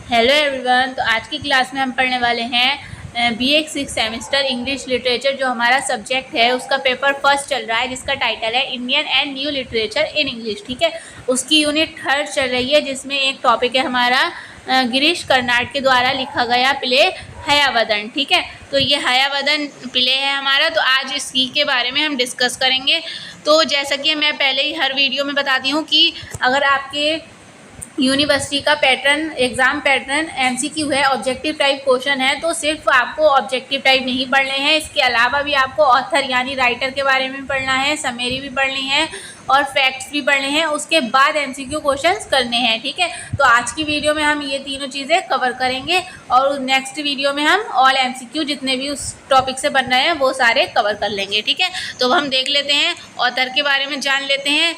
Hello everyone. तो आज की क्लास में हम पढ़ने वाले हैं BA 6 सेमेस्टर इंग्लिश लिटरेचर, जो हमारा सब्जेक्ट है उसका पेपर फर्स्ट चल रहा है, जिसका टाइटल है Indian and new literature in English. ठीक है, उसकी यूनिट 3 चल रही है, जिसमें एक टॉपिक है हमारा गिरीश कर्नाड के द्वारा लिखा गया प्ले हयावदन। ठीक है, तो ये हयावदन प्ले है हमारा, तो आज इसी के बारे में हम डिस्कस करेंगे। तो जैसा कि मैं पहले ही हर वीडियो में बताती हूँ कि अगर आपके यूनिवर्सिटी का पैटर्न एग्ज़ाम पैटर्न MCQ है, ऑब्जेक्टिव टाइप क्वेश्चन है, तो सिर्फ आपको ऑब्जेक्टिव टाइप नहीं पढ़ने हैं, इसके अलावा भी आपको ऑथर यानी राइटर के बारे में पढ़ना है, समरी भी पढ़नी है और फैक्ट्स भी पढ़ने हैं। उसके बाद MCQ क्वेश्चंस करने हैं। ठीक है, तो आज की वीडियो में हम ये तीनों चीज़ें कवर करेंगे और नेक्स्ट वीडियो में हम ऑल MCQ जितने भी उस टॉपिक से बन रहे हैं वो सारे कवर कर लेंगे। ठीक है, तो हम देख लेते हैं, ऑथर के बारे में जान लेते हैं।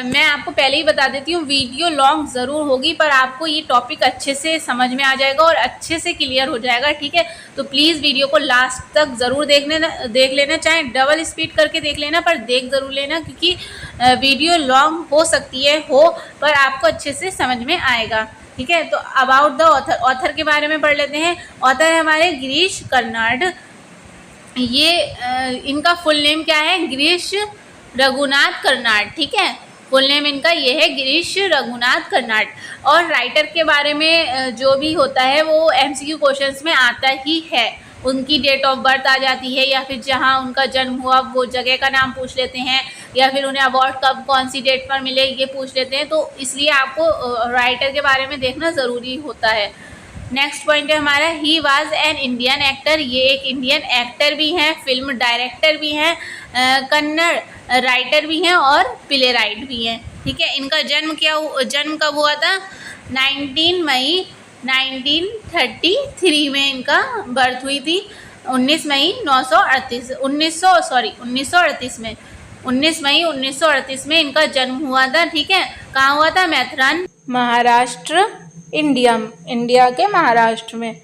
मैं आपको पहले ही बता देती हूँ, वीडियो लॉन्ग ज़रूर होगी पर आपको ये टॉपिक अच्छे से समझ में आ जाएगा और अच्छे से क्लियर हो जाएगा। ठीक है, तो प्लीज़ वीडियो को लास्ट तक ज़रूर देख लेना, चाहे डबल स्पीड करके देख लेना, पर देख ज़रूर लेना, क्योंकि वीडियो लॉन्ग हो सकती है पर आपको अच्छे से समझ में आएगा। ठीक है, तो अबाउट द ऑथर के बारे में पढ़ लेते हैं। ऑथर है हमारे गिरीश कर्नाड। ये इनका फुल नेम क्या है? गिरीश रघुनाथ कर्नाड। ठीक है, फुल नेम इनका ये है, गिरीश रघुनाथ कर्नाड। और राइटर के बारे में जो भी होता है वो MCQ क्वेश्चंस में आता ही है। उनकी डेट ऑफ बर्थ आ जाती है, या फिर जहां उनका जन्म हुआ वो जगह का नाम पूछ लेते हैं, या फिर उन्हें अवार्ड कब कौन सी डेट पर मिले ये पूछ लेते हैं। तो इसलिए आपको राइटर के बारे में देखना ज़रूरी होता है। नेक्स्ट पॉइंट है हमारा, he was an Indian actor. ये एक इंडियन एक्टर भी हैं, फिल्म डायरेक्टर भी हैं, कन्नड़ राइटर भी हैं और प्ले राइट भी हैं। ठीक है, इनका जन्म कब हुआ था? 19 मई 1933 में इनका बर्थ हुई थी। 19 मई 1938 में 19 मई 1938 में इनका जन्म हुआ था। ठीक है, कहाँ हुआ था? मैथुरन, महाराष्ट्र, इंडिया के महाराष्ट्र में,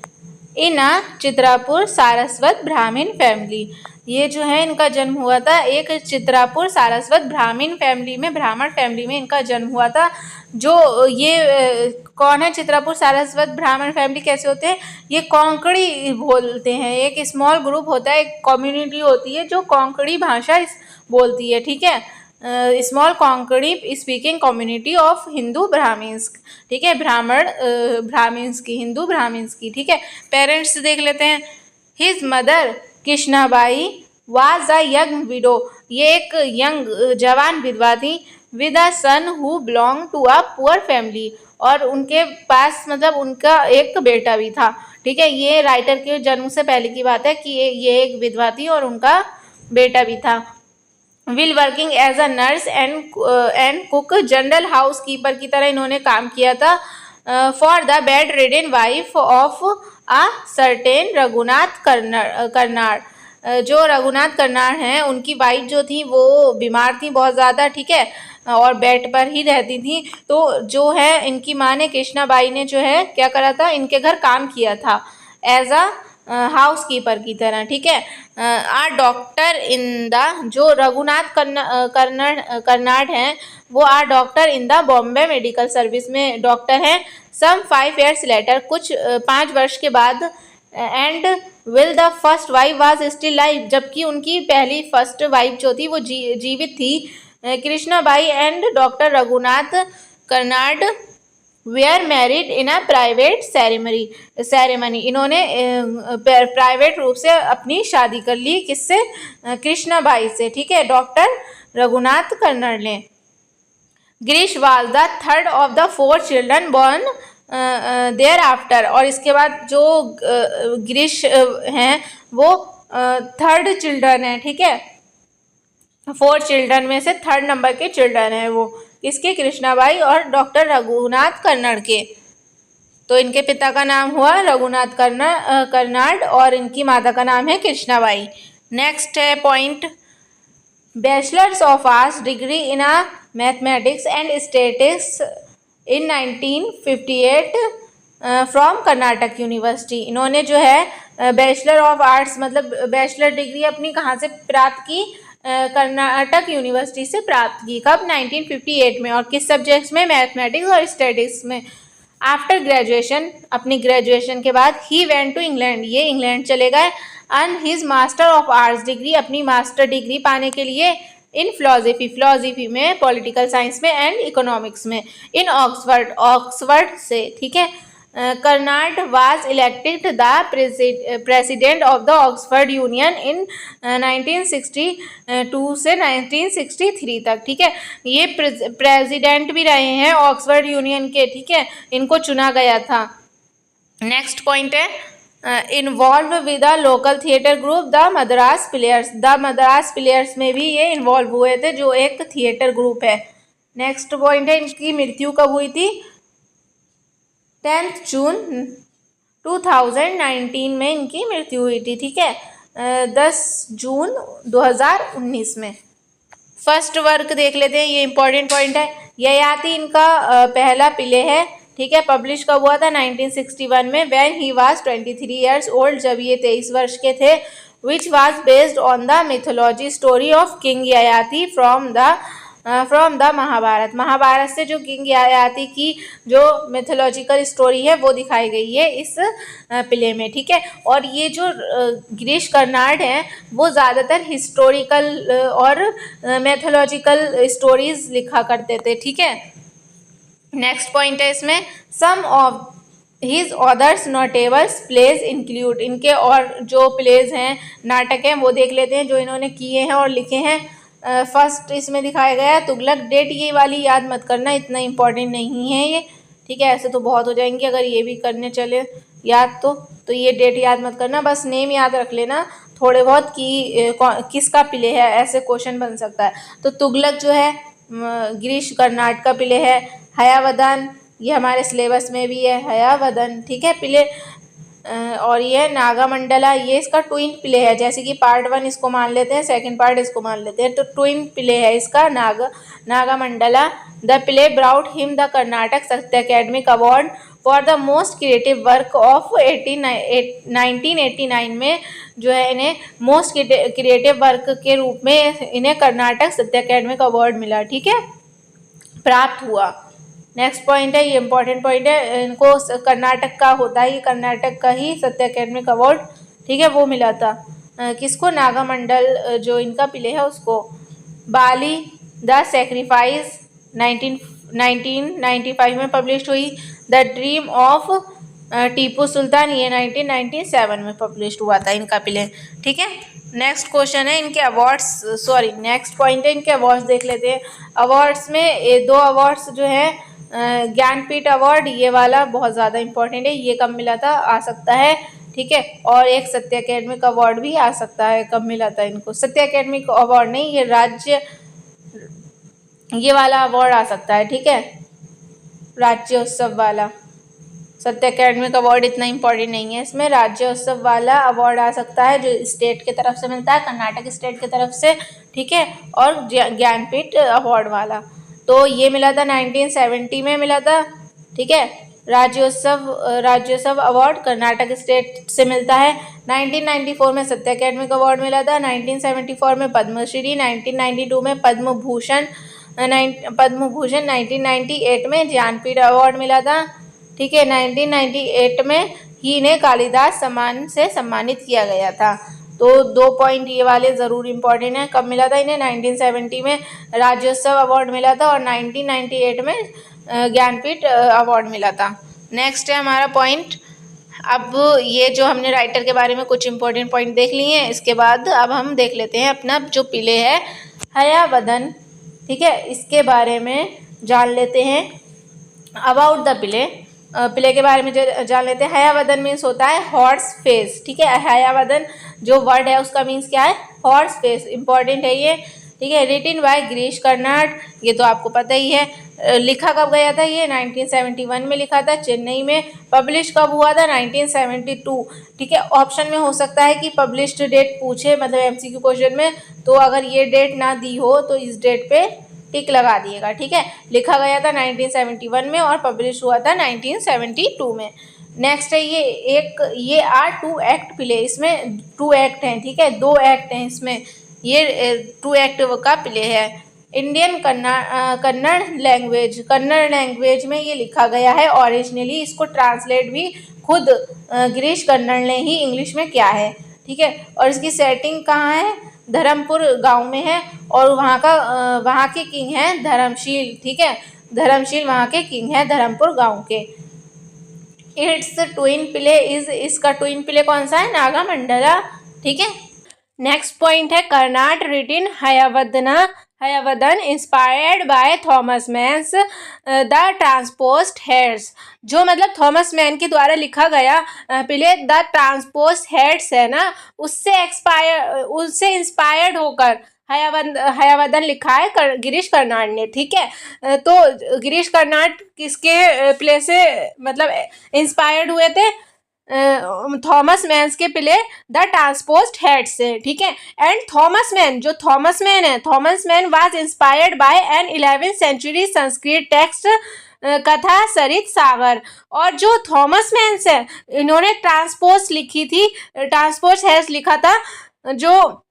इन चित्रापुर सारस्वत ब्राह्मण फैमिली। ये जो है इनका जन्म हुआ था एक चित्रापुर सारस्वत ब्राह्मण फैमिली में इनका जन्म हुआ था। जो ये कौन है? चित्रापुर सारस्वत ब्राह्मण फैमिली कैसे होते हैं? ये कोंकणी बोलते हैं। एक स्मॉल ग्रुप होता है, एक कम्युनिटी होती है जो कोंकणी भाषा बोलती है। ठीक है, small Konkani speaking community of Hindu Brahmins. ठीक है, हिंदू ब्राह्मण्स की। ठीक है, पेरेंट्स देख लेते हैं। His mother Krishnabai was a young widow. ये एक यंग जवान विधवा थी। With a son who belong to a poor family. और उनके पास मतलब उनका एक बेटा भी था। ठीक है, ये राइटर के जन्म से पहले की बात है कि ये एक विधवा थी और उनका बेटा भी था। Will working as a nurse and cook, general housekeeper की तरह इन्होंने काम किया था। For the bedridden wife of a certain Raghunath Karnad. जो रघुनाथ कर्नाड हैं उनकी वाइफ जो थी वो बीमार थी बहुत ज़्यादा। ठीक है, और बेड पर ही रहती थी। तो जो है इनकी माँ ने, कृष्णाबाई ने जो है क्या करा था, इनके घर काम किया था एज अ हाउस कीपर की तरह। ठीक है, आ डॉक्टर इन द, जो रघुनाथ कर्नाड हैं वो are doctor in the Bombay medical service में डॉक्टर हैं। सम 5 years लेटर, कुछ 5 वर्ष के बाद। And will the first wife was still live, जबकि उनकी पहली फर्स्ट वाइफ जो थी वो जीवित थी। Krishnabai and doctor Raghunath Karnad were married in a private ceremony. इन्होंने प्राइवेट रूप से अपनी शादी कर ली। किससे? कृष्णाबाई से। ठीक है, डॉक्टर रघुनाथ कर्नाड ने। Girish was the third of the 4 children born thereafter. और इसके बाद जो गिरीश हैं वो थर्ड चिल्ड्रन है। ठीक है, 4 चिल्ड्रन में से थर्ड नंबर के चिल्ड्रन है वो। किसके? कृष्णाबाई और डॉक्टर रघुनाथ कर्नाड के। तो इनके पिता का नाम हुआ रघुनाथ कर्नाड और इनकी माता का नाम है कृष्णाबाई। नेक्स्ट है point, bachelors of arts degree in a mathematics and statistics in 1958 from Karnataka university. इन्होंने जो है बैचलर ऑफ आर्ट्स मतलब बैचलर डिग्री अपनी कहाँ से प्राप्त की? कर्नाटक यूनिवर्सिटी से प्राप्त की। कब? 1958 में। और किस सब्जेक्ट्स में? मैथमेटिक्स और स्टैटिस्टिक्स में। आफ्टर ग्रेजुएशन, अपनी ग्रेजुएशन के बाद, ही वेंट टू इंग्लैंड, ये इंग्लैंड चले गए। Earn his master of arts degree, अपनी मास्टर डिग्री पाने के लिए। इन फिलोसफी, फिलोसफी में, पॉलिटिकल साइंस में एंड इकोनॉमिक्स में। इन ऑक्सफर्ड, ऑक्सफर्ड से, ठीक है। Karnad was elected the president of the Oxford Union in 1962 से 1963 तक, ठीक है। ये प्रेसिडेंट भी रहे हैं ऑक्सफर्ड यूनियन के, ठीक है, इनको चुना गया था। नेक्स्ट पॉइंट है involve with the local theatre group the Madras players, the Madras players में भी ये इन्वॉल्व हुए थे, जो एक थिएटर ग्रुप है। नेक्स्ट पॉइंट है इनकी मृत्यु कब हुई थी? 10 जून 2019 में इनकी मृत्यु हुई थी, ठीक है। 10 जून 2019 में। फर्स्ट वर्क देख लेते हैं, ये इंपॉर्टेंट पॉइंट है। ययाति इनका पहला प्ले है, ठीक है। पब्लिश कब हुआ था? 1961 में। When he was 23 years old, जब ये 23 वर्ष के थे। Which was based on the mythology story of king Yayati from the Mahabharata, Mahabharata से जो किंग ययाति की जो मिथोलॉजिकल स्टोरी है वो दिखाई गई है इस प्ले में, ठीक है। और ये जो गिरीश कर्नाड हैं वो ज़्यादातर हिस्टोरिकल और मिथोलॉजिकल स्टोरीज लिखा करते थे, ठीक है। नेक्स्ट पॉइंट है इसमें some of his others notables plays include, इनके और जो प्लेज हैं, नाटक हैं, वो देख लेते हैं जो इन्होंने किए हैं और लिखे हैं। फर्स्ट इसमें दिखाया गया है तुगलक। डेट ये वाली याद मत करना, इतना इम्पोर्टेंट नहीं है ये, ठीक है। ऐसे तो बहुत हो जाएंगे अगर ये भी करने चले याद तो ये डेट याद मत करना, बस नेम याद रख लेना थोड़े बहुत कि किसका प्ले है, ऐसे क्वेश्चन बन सकता है। तो तुगलक जो है गिरीश कर्नाड का प्ले है। हयावदन, ये हमारे सिलेबस में भी है हयावदन, ठीक है प्ले। और ये नागामंडला, ये इसका ट्विन प्ले है, जैसे कि पार्ट 1 इसको मान लेते हैं, सेकंड पार्ट इसको मान लेते हैं, तो ट्विन प्ले है इसका Nagamandala. The play brought him the Karnataka Sahitya academic award for the most creative work of 1989 में जो है इन्हें मोस्ट क्रिएटिव वर्क के रूप में इन्हें कर्नाटक साहित्य अकेडमिक अवार्ड मिला, ठीक है, प्राप्त हुआ। नेक्स्ट पॉइंट है, ये इंपॉर्टेंट पॉइंट है, इनको कर्नाटक का होता है, ये कर्नाटक का ही साहित्य अकेडमिक अवार्ड, ठीक है, वो मिला था। किसको? नागामंडल जो इनका प्ले है उसको। बाली द सेक्रीफाइस 1995 में पब्लिश हुई। The dream of Tipu Sultan, ये 1997 में पब्लिश हुआ था इनका प्ले, ठीक है। नेक्स्ट क्वेश्चन है इनके अवार्ड्स, नेक्स्ट पॉइंट है इनके अवार्ड्स देख लेते हैं। अवार्ड्स में 2 अवार्ड्स जो है ज्ञानपीठ अवार्ड, ये वाला बहुत ज़्यादा इंपॉर्टेंट है, ये कब मिला था? आ सकता है, ठीक है। और एक सत्य अकेडमिक अवार्ड भी आ सकता है, कब मिला था इनको? सत्य अकेडमिक अवार्ड नहीं, ये राज्य, ये वाला अवार्ड आ सकता है, ठीक है, राज्योत्सव वाला। सत्य अकेडमिक अवार्ड इतना इंपॉर्टेंट नहीं है, इसमें राज्योत्सव वाला अवार्ड आ सकता है जो स्टेट की तरफ से मिलता है, कर्नाटक स्टेट की तरफ से, ठीक है। और ज्ञानपीठ अवार्ड वाला तो ये मिला था 1970 में मिला था, ठीक है। राज्योत्सव अवार्ड कर्नाटक स्टेट से मिलता है। 1994 में सत्य अकेडमिक अवार्ड मिला था, 1974 में पद्मश्री, 1992 में पद्म भूषण, 1998 में ज्ञानपीठ अवार्ड मिला था, ठीक है। 1998 में ही इन्हें कालिदास सम्मान से सम्मानित किया गया था। तो 2 पॉइंट ये वाले ज़रूर इम्पॉर्टेंट हैं। कब मिला था इन्हें? 1970 में राज्योत्सव अवार्ड मिला था और 1998 में ज्ञानपीठ अवार्ड मिला था। नेक्स्ट है हमारा पॉइंट, अब ये जो हमने राइटर के बारे में कुछ इम्पोर्टेंट पॉइंट देख लिए हैं, इसके बाद अब हम देख लेते हैं अपना जो प्ले है हयावदन, ठीक है, इसके बारे में जान लेते हैं। अबाउट द प्ले के बारे में जान लेते हैं। हयावदन मीन्स होता है हॉर्स फेस, ठीक है। हयावदन जो वर्ड है उसका मीन्स क्या है? हॉर्स फेस, इंपॉर्टेंट है ये, ठीक है। रिटिन बाय गिरीश कर्नाड, ये तो आपको पता ही है। लिखा कब गया था ये? 1971 में लिखा था, चेन्नई में। पब्लिश कब हुआ था? 1972, ठीक है। ऑप्शन में हो सकता है कि पब्लिश्ड डेट पूछे, मतलब एमसीक्यू क्वेश्चन में, तो अगर ये डेट ना दी हो तो इस डेट पे टिक लगा दिएगा, ठीक है। लिखा गया था 1971 में और पब्लिश हुआ था 1972 में। नेक्स्ट है ये 2 एक्ट प्ले, इसमें 2 एक्ट हैं, ठीक है, 2 एक्ट हैं इसमें, ये 2 एक्ट का प्ले है। इंडियन कन्नड़ लैंग्वेज में ये लिखा गया है ओरिजिनली। इसको ट्रांसलेट भी खुद गिरीश कर्नाड ने ही इंग्लिश में किया है, ठीक है। और इसकी सेटिंग कहाँ है? धर्मपुर गांव में है, और वहाँ के किंग हैं धर्मशील, ठीक है। धर्मशील वहाँ के किंग हैं धर्मपुर गांव के। इट्स ट्विन प्ले इसका ट्विन प्ले कौन सा है? नागामंडला, ठीक है। नेक्स्ट पॉइंट है Karnad written Hayavadana inspired by Thomas Mann's the transposed heads. जो मतलब थॉमस मैन के द्वारा लिखा गया प्ले द ट्रांसपोज्ड हेड्स है ना, उससे इंस्पायर्ड होकर हयावदन लिखा है गिरीश कर्नाड ने, ठीक है। तो गिरीश कर्नाड किसके प्ले से मतलब इंस्पायर्ड हुए थे? थॉमस मैन्स के प्ले द ट्रांसपोज्ड हेड्स से, ठीक है। And Thomas Mann was inspired by an 11th century Sanskrit text Katha Sarit सागर। और जो थॉमस मैन्स है इन्होंने ट्रांसपोज लिखी थी, ट्रांसपोज हेड्स लिखा था, जो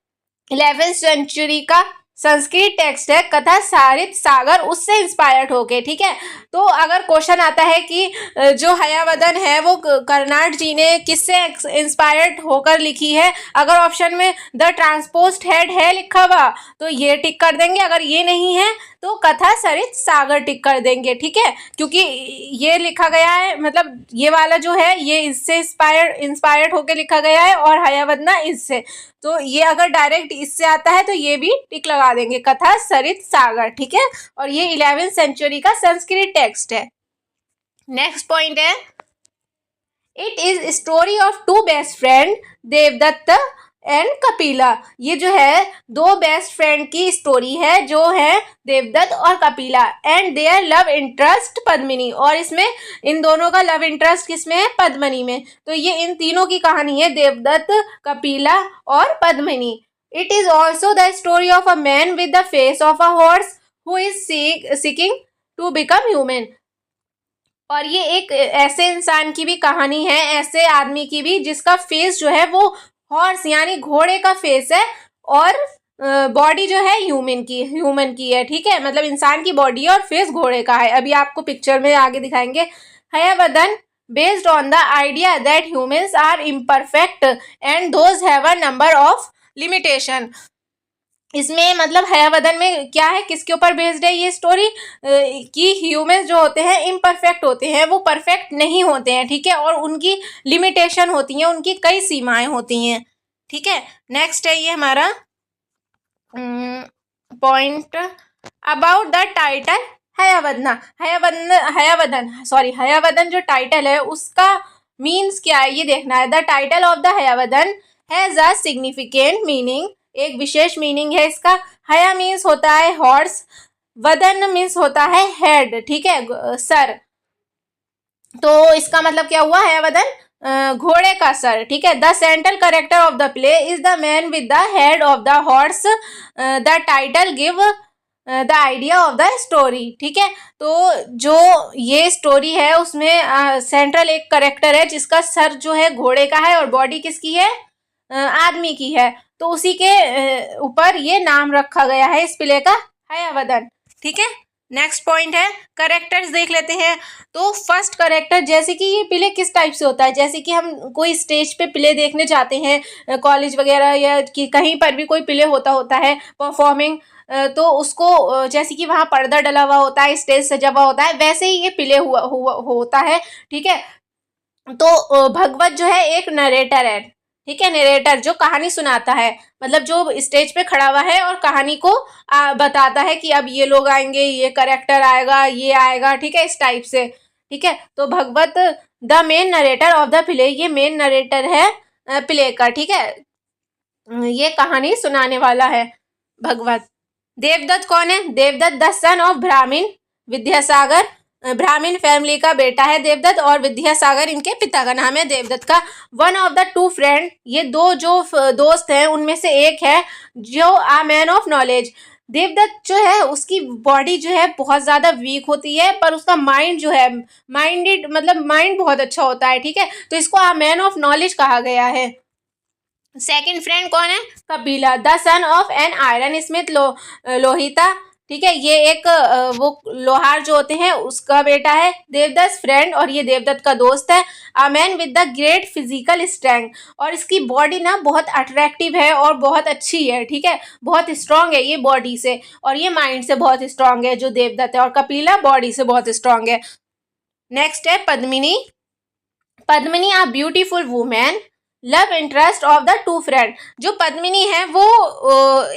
11th century का संस्कृत टेक्स्ट है कथा सारित सागर, उससे इंस्पायर्ड होके, ठीक है। तो अगर क्वेश्चन आता है कि जो हयावदन है वो कर्नाड जी ने किससे इंस्पायर्ड होकर लिखी है, अगर ऑप्शन में द ट्रांसपोज्ड हेड है लिखा हुआ तो ये टिक कर देंगे, अगर ये नहीं है तो कथा सरित सागर टिक कर देंगे, ठीक है। क्योंकि ये लिखा गया है, मतलब ये वाला जो है ये इससे इंस्पायर्ड होकर लिखा गया है, और हयावदना इससे, तो ये अगर डायरेक्ट इससे आता है तो ये भी टिक लगा देंगे, कथा सरित सागर, ठीक है। और ये 11th century का संस्कृत टेक्स्ट है। नेक्स्ट पॉइंट है it is story of two best friend Devadatta and Kapila. ये जो है दो बेस्ट फ्रेंड की स्टोरी है, जो है देवदत्त और Kapila, and their love interest Padmini. और इसमें इन दोनों का लव इंटरेस्ट किसमें है? पद्मिनी में। तो ये इन तीनों की कहानी है, देवदत्त, कपिला और Padmini. It is also the story of a man with the face of a horse who is seeking to become human. और ये एक ऐसे इंसान की भी कहानी है, ऐसे आदमी की भी, जिसका फेस जो है वो हॉर्स यानी घोड़े का फेस है, और बॉडी जो है ह्यूमन की है, ठीक है। मतलब इंसान की बॉडी है और फेस घोड़े का है। अभी आपको पिक्चर में आगे दिखाएंगे। Hayavadana based on the idea that humans are imperfect and those have a number of limitation. इसमें मतलब हयावदन में क्या है, किसके ऊपर बेस्ड है ये स्टोरी? कि ह्यूमंस जो होते हैं इम्परफेक्ट होते हैं, वो परफेक्ट नहीं होते हैं, ठीक है। और उनकी लिमिटेशन होती हैं, उनकी कई सीमाएं होती हैं, ठीक है। नेक्स्ट है ये हमारा पॉइंट अबाउट द टाइटल हयावदन जो टाइटल है उसका मीन्स क्या है ये देखना है। The title of the Hayavadana has a significant meaning, एक विशेष मीनिंग है इसका। हया मीन्स होता है हॉर्स, वदन मीन्स होता है हेड, ठीक है, सर। तो इसका मतलब क्या हुआ? हयावदन घोड़े का सर, ठीक है। The central character of the play is the man with the head of the horse. The title give the idea of the story, ठीक है। तो जो ये स्टोरी है उसमें सेंट्रल एक कैरेक्टर है जिसका सर जो है घोड़े का है और बॉडी किसकी है? आदमी की है। तो उसी के ऊपर ये नाम रखा गया है इस प्ले का, हयावदन, ठीक है। नेक्स्ट पॉइंट है करेक्टर्स देख लेते हैं। तो फर्स्ट करेक्टर, जैसे कि ये प्ले किस टाइप से होता है, जैसे कि हम कोई स्टेज पे प्ले देखने जाते हैं, कॉलेज वगैरह या कि कहीं पर भी कोई प्ले होता है परफॉर्मिंग, तो उसको जैसे कि वहाँ पर्दा डला हुआ होता है, स्टेज सजा हुआ होता है, वैसे ही ये प्ले होता है, ठीक है। तो भगवत जो है एक नरेटर है, ठीक है। नरेटर जो कहानी सुनाता है, मतलब जो स्टेज पे खड़ा हुआ है और कहानी को बताता है कि अब ये लोग आएंगे, ये कैरेक्टर आएगा, ये आएगा, ठीक है, इस टाइप से, ठीक है। तो Bhagavata the main narrator of the play, ये मेन नरेटर है प्ले का, ठीक है। ये कहानी सुनाने वाला है भगवत। देवदत्त कौन है? देवदत्त द सन ऑफ ब्राह्मण विद्यासागर, ब्राह्मण फैमिली का बेटा है देवदत्त, और विद्यासागर इनके पिता का नाम है देवदत्त का। One of the two friend, ये दो जो दोस्त हैं उनमें से एक है जो a man of knowledge. Devadatta जो है उसकी बॉडी जो है बहुत ज़्यादा वीक होती है, पर उसका माइंड जो है मतलब माइंड बहुत अच्छा होता है, ठीक है। तो इसको आ मैन ऑफ नॉलेज कहा गया है। सेकंड फ्रेंड कौन है? Kapila the son of an iron Smith Lohita ठीक है, ये एक वो लोहार जो होते हैं उसका बेटा है, देवदत्त फ्रेंड, और ये देवदत्त का दोस्त है। अ man with the great physical strength, और इसकी बॉडी ना बहुत अट्रैक्टिव है और बहुत अच्छी है, ठीक है, बहुत स्ट्रांग है ये बॉडी से, और ये माइंड से बहुत स्ट्रांग है जो देवदत्त है, और कपिला बॉडी से बहुत स्ट्रांग है। नेक्स्ट है Padmini. Padmini a beautiful women, love interest of the two friend. जो पद्मिनी है वो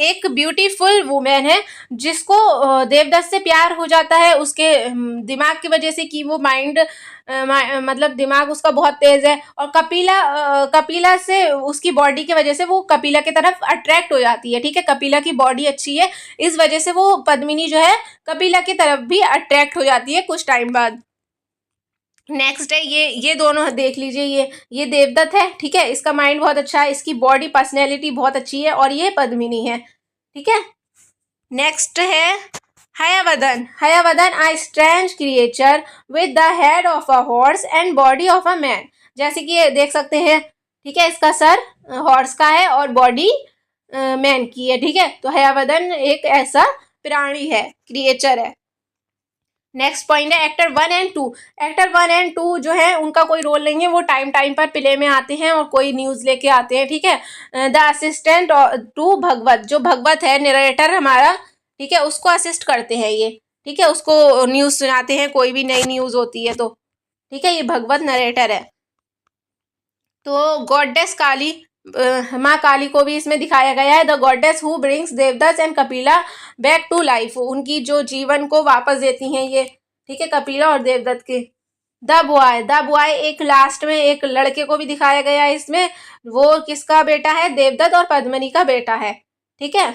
एक ब्यूटीफुल वुमेन है जिसको देवदत्त से प्यार हो जाता है उसके दिमाग की वजह से, कि वो माइंड मतलब दिमाग उसका बहुत तेज है, और कपिला से उसकी बॉडी की वजह से वो कपिला की तरफ अट्रैक्ट हो जाती है, ठीक है, कपिला की बॉडी अच्छी है, इस वजह से वो पद्मिनी जो है कपिला की तरफ भी अट्रैक्ट हो जाती है कुछ टाइम बाद। नेक्स्ट है ये दोनों देख लीजिए, ये देवदत्त है, ठीक है, इसका माइंड बहुत अच्छा है, इसकी बॉडी पर्सनैलिटी बहुत अच्छी है, और ये पद्मिनी है, ठीक है। नेक्स्ट है Hayavadana. Hayavadana a strange creature with the head of a horse and body of a man. जैसे कि ये देख सकते हैं, ठीक है, इसका सर हॉर्स का है और बॉडी मैन की है, ठीक है, तो हयावदन एक ऐसा प्राणी है, क्रिएचर है। नेक्स्ट पॉइंट है एक्टर 1 एंड 2। एक्टर 1 एंड 2 जो है उनका कोई रोल नहीं है, वो टाइम टाइम पर प्ले में आते हैं और कोई न्यूज़ लेके आते हैं, ठीक है। द असिस्टेंट टू भगवत, जो भगवत है नरेटर हमारा, ठीक है, उसको असिस्ट करते हैं ये, ठीक है, उसको न्यूज़ सुनाते हैं, कोई भी नई न्यूज़ होती है तो, ठीक है, ये भगवत नरेटर है। तो गॉडेस काली, माँ काली को भी इसमें दिखाया गया है। The goddess who brings Devadatta and Kapila back to life, उनकी जो जीवन को वापस देती हैं ये, ठीक है, कपिला और देवदत्त के। द बॉय एक लास्ट में एक लड़के को भी दिखाया गया है इसमें, वो किसका बेटा है, देवदत्त और पद्मिनी का बेटा है, ठीक है।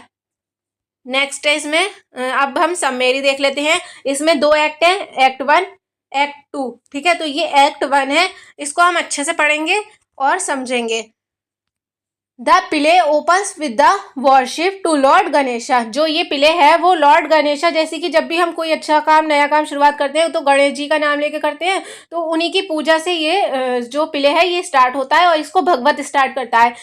नेक्स्ट है इसमें अब हम सममेरी देख लेते हैं। इसमें 2 एक्ट है, एक्ट 1 एक्ट 2, ठीक है, तो ये एक्ट 1 है, इसको हम अच्छे से पढ़ेंगे और समझेंगे। The play opens with the worship to lord Ganesha. जो ये प्ले है वो लॉर्ड गणेशा, जैसे कि जब भी हम कोई अच्छा काम नया काम शुरुआत करते हैं तो गणेश जी का नाम लेके करते हैं, तो उन्हीं की पूजा से ये जो प्ले है ये स्टार्ट होता है, और इसको भगवत स्टार्ट करता है।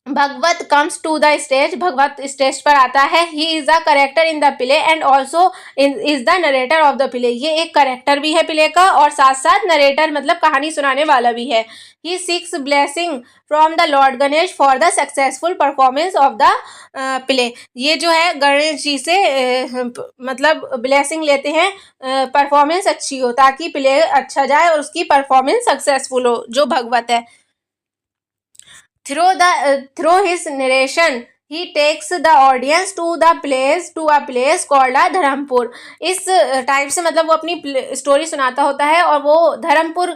Bhagavata comes to the stage, Bhagavata stage पर आता है। He is a character in the play and also is the narrator of the play. ये एक करेक्टर भी है प्ले का और साथ साथ नरेटर मतलब कहानी सुनाने वाला भी है। He seeks blessing from the lord Ganesh for the successful performance of the play. ये जो है गणेश जी से मतलब ब्लेसिंग लेते हैं, परफॉर्मेंस अच्छी हो ताकि प्ले अच्छा जाए और उसकी परफॉर्मेंस सक्सेसफुल हो, जो भगवत है। Through his narration, he takes the audience to a place called Dharampur. इस टाइप से मतलब वो अपनी स्टोरी सुनाता होता है और वो धर्मपुर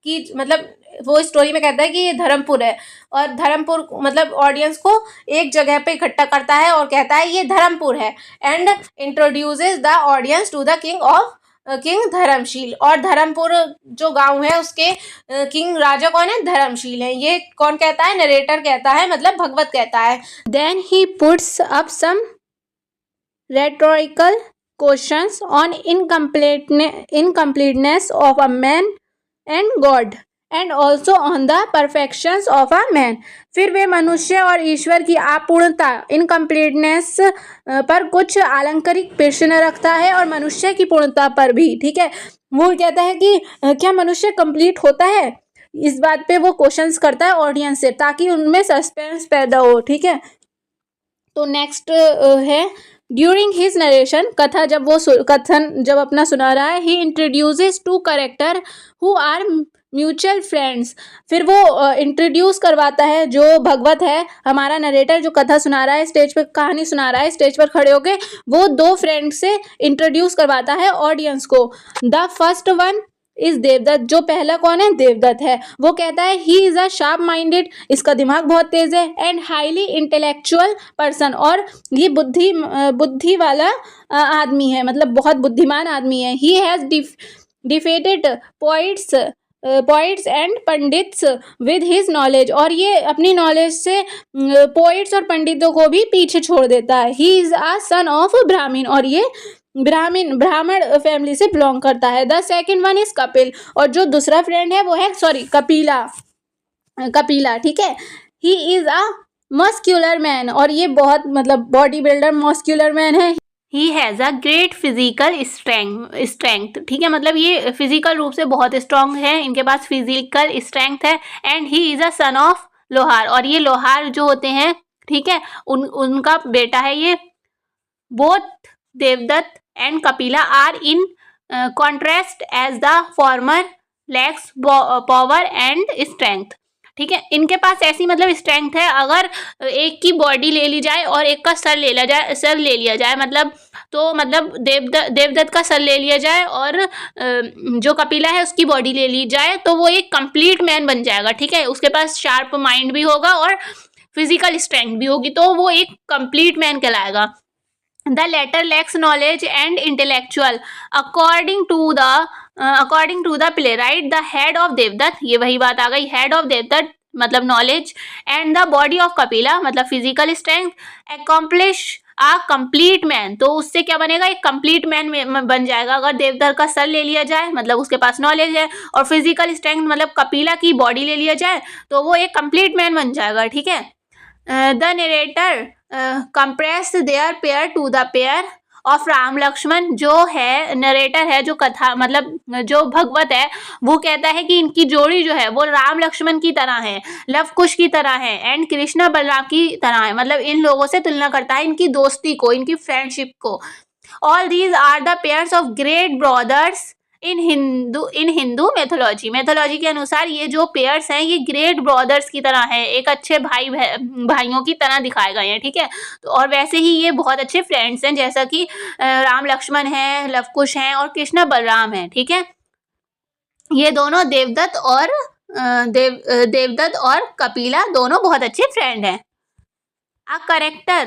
की मतलब वो स्टोरी में कहता है कि ये धर्मपुर है, और धर्मपुर मतलब ऑडियंस को एक जगह पे इकट्ठा करता है और कहता है ये धर्मपुर है, and introduces the audience to the king Dharmasheela. और धर्मपुर जो गांव है उसके किंग राजा कौन है, धर्मशील है। ये कौन कहता है, नरेटर कहता है, मतलब भगवत कहता है। Then he puts up some rhetorical questions on incompleteness of a man and God and also on the perfections of a man। फिर वे मनुष्य और ईश्वर की अपूर्णता इनकम्प्लीटनेस पर कुछ आलंकारिक प्रश्न रखता है और मनुष्य की पूर्णता पर भी, ठीक है। वो कहता है कि क्या मनुष्य कंप्लीट होता है, इस बात पे वो क्वेश्चंस करता है ऑडियंस से ताकि उनमें सस्पेंस पैदा हो, ठीक है। तो नेक्स्ट है ड्यूरिंग हिज नरेशन, कथा जब वो कथन जब अपना सुना रहा है, he introduces two character who are mutual friends. फिर वो इंट्रोड्यूस करवाता है, जो भगवत है हमारा नरेटर जो कथा सुना रहा है, स्टेज पर कहानी सुना रहा है, स्टेज पर खड़े होके वो 2 फ्रेंड से इंट्रोड्यूस करवाता है ऑडियंस को। The first one is Devadatta, जो पहला कौन है, देवदत्त है। वो कहता है he is a sharp minded, इसका दिमाग बहुत तेज है, एंड हाईली इंटेलेक्चुअल पर्सन, और ये बुद्धि वाला आदमी है, मतलब बहुत बुद्धिमान आदमी है। He has defeated poets and pandits with his knowledge, और ये अपनी नॉलेज से पोइट्स और पंडितों को भी पीछे छोड़ देता है। He is a son of ब्राह्मण, और ये ब्राह्मण फैमिली से बिलोंग करता है। The second one is Kapil, और जो दूसरा फ्रेंड है वो है कपिला, ठीक है। He is a muscular man, और ये बहुत मतलब बॉडी बिल्डर मस्क्यूलर मैन है। He has a great physical strength, ठीक है, मतलब ये फिजिकल रूप से बहुत स्ट्रांग है, इनके पास फिजिकल स्ट्रेंथ है। And he is a son of लोहार, और ये लोहार जो होते हैं, ठीक है, उनका बेटा है ये। Both Devadatta and Kapila are in contrast as the former lacks power and strength, ठीक है, इनके पास ऐसी मतलब स्ट्रेंथ है, अगर एक की बॉडी ले ली जाए और एक का सर ले लिया जाए मतलब, तो मतलब देवदत्त का सर ले लिया जाए और जो कपिला है उसकी बॉडी ले ली जाए, तो वो एक कंप्लीट मैन बन जाएगा, ठीक है, उसके पास शार्प माइंड भी होगा और फिजिकल स्ट्रेंथ भी होगी, तो वो एक कंप्लीट मैन कहलाएगा। The latter lacks knowledge and intellectual. According to the playwright, the head of Devdutt, ये वही बात आ गई, head of Devdutt मतलब knowledge, and the body of Kapila मतलब physical strength, accomplish a complete man, तो उससे क्या बनेगा, एक complete man बन जाएगा। अगर देवदत्त का सर ले लिया जाए मतलब उसके पास knowledge है, और physical strength मतलब कपिला की body ले लिया जाए, तो वो एक complete man बन जाएगा, ठीक है। The narrator compress their pair to the pair of Ram Lakshman, जो है नरेटर है, जो कथा मतलब जो भगवत है, वो कहता है कि इनकी जोड़ी जो है वो राम लक्ष्मण की तरह है, लव कुश की तरह है, एंड कृष्णा बलराम की तरह है, मतलब इन लोगों से तुलना करता है इनकी दोस्ती को, इनकी फ्रेंडशिप को। All these are the pairs of great brothers in Hindu mythology के अनुसार ये जो पेयर्स हैं ये ग्रेट ब्रदर्स की तरह है, एक अच्छे भाइयों की तरह दिखाए गए हैं, ठीक है। तो और वैसे ही ये बहुत अच्छे फ्रेंड्स हैं, जैसा कि राम लक्ष्मण हैं, लवकुश हैं और कृष्ण बलराम हैं, ठीक है। ये दोनों देवदत्त और कपिला दोनों बहुत अच्छे फ्रेंड हैं। A character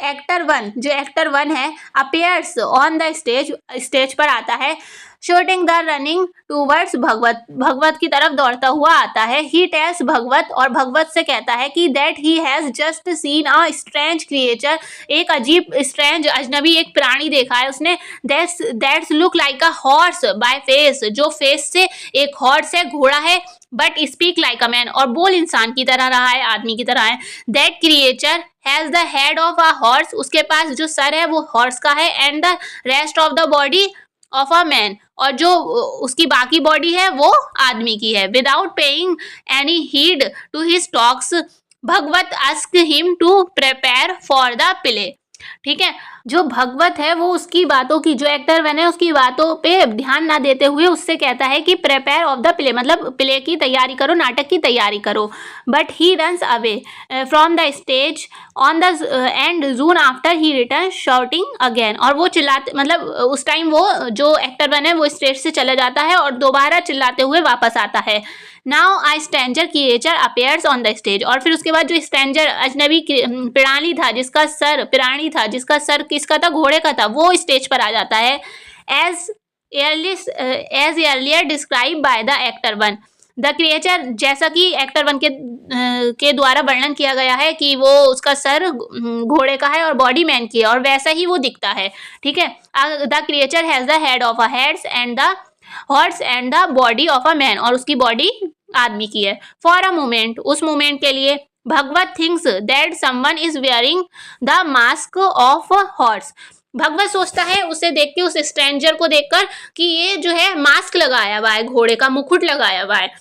actor 1, जो एक्टर 1 है, appears on the स्टेज पर आता है, shooting the running towards भगवत की तरफ दौड़ता हुआ आता है। He tells भगवत, और भगवत से कहता है कि that he has just seen a strange creature, एक अजीब strange अजनबी एक प्राणी देखा है उसने, that's look like a horse by face, जो face से एक horse है, घोड़ा है, but speak like a man, और बोल इंसान की तरह रहा है, आदमी की तरह है। That creature has the head of a horse, उसके पास जो सर है वो हॉर्स का है, and the rest of the body of a man, और जो उसकी बाकी बॉडी है वो आदमी की है। Without paying any heed to his talks, Bhagavata ask him to prepare for the play, ठीक है। जो भगवत है वो उसकी बातों की, जो एक्टर बने उसकी बातों पे ध्यान ना देते हुए उससे कहता है कि प्रिपेयर ऑफ द प्ले, मतलब प्ले की तैयारी करो, नाटक की तैयारी करो। But he runs away from the stage on the and June after he return shouting again, और वो चिल्लाते मतलब उस टाइम वो जो एक्टर बने वो स्टेज से चला जाता है और दोबारा चिल्लाते हुए वापस आता है। Now I stranger creature appears on the stage, और फिर उसके बाद जो स्ट्रेंजर अजनबी प्राणी था जिसका सर किसका था, घोड़े का था, वो स्टेज पर आ जाता है। As earlier describe by the actor 1, the creature, जैसा कि एक्टर 1 के द्वारा वर्णन किया गया है कि वो उसका सर घोड़े का है और बॉडी मैन की है, और वैसा ही वो दिखता है, ठीक है। The creature has the head of a heads and the horse and the body of a man, और उसकी बॉडी आदमी की है। फॉर अ मोमेंट, उस मोमेंट के लिए, Bhagavata thinks that someone is wearing the mask of horse, Bhagavata सोचता है उसे देख के, उस स्ट्रेंजर को देखकर कि ये जो है मास्क लगाया हुआ है, घोड़े का मुकुट लगाया हुआ है।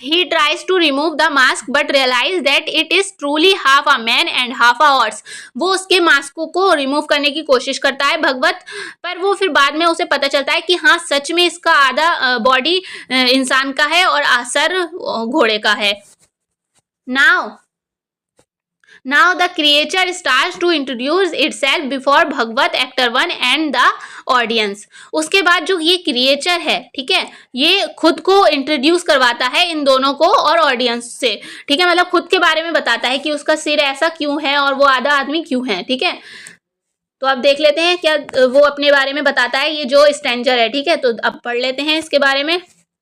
He tries to remove the mask but realize that it is truly half a man and half a horse. वो उसके मास्क को रिमूव करने की कोशिश करता है भगवत, पर वो फिर बाद में उसे पता चलता है कि हाँ सच में इसका आधा बॉडी इंसान का है और सर घोड़े का है। Now the creature starts to introduce itself before Bhagavata, actor 1 and the audience. उसके बाद जो ये क्रिएचर है, ठीक है, ये खुद को इंट्रोड्यूस करवाता है इन दोनों को और ऑडियंस से, ठीक है, मतलब खुद के बारे में बताता है कि उसका सिर ऐसा क्यों है और वो आधा आदमी क्यों है, ठीक है। तो अब देख लेते हैं क्या वो अपने बारे में बताता है, ये जो स्ट्रेंजर है, ठीक है, तो अब पढ़ लेते हैं इसके बारे में।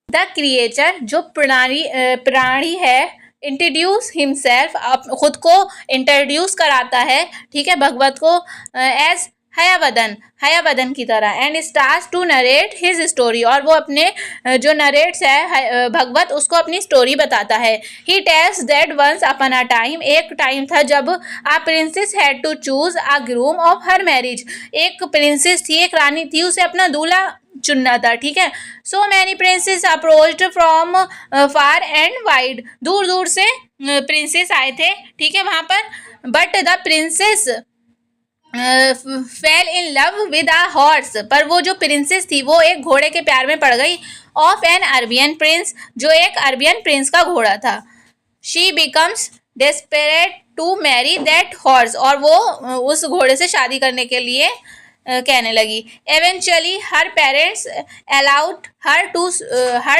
द क्रिएचर, जो प्राणी है, इंट्रोड्यूस हिमसेल्फ, खुद को इंट्रोड्यूस कराता है, ठीक है, भगवत को, एज हयावदन की तरह, and starts to narrate his story, और वो अपने जो नरेट्स है भगवत उसको अपनी स्टोरी बताता है। He tells that once upon a time, एक टाइम था जब a princess had to choose a groom of her marriage, एक प्रिंसेस थी, एक रानी थी, उसे अपना दूल्हा चुनना था, ठीक है। So many princess approached from far and wide, दूर दूर से प्रिंसेस आए थे, ठीक है, वहां पर, but the princess fail in love with a horse, पर वो जो प्रिंसेस थी वो एक घोड़े के प्यार में पड़ गई, ऑफ एन अरबियन प्रिंस, जो एक अरबियन प्रिंस का घोड़ा था। She becomes desperate to marry that horse, और वो उस घोड़े से शादी करने के लिए कहने लगी। Eventually her parents allowed her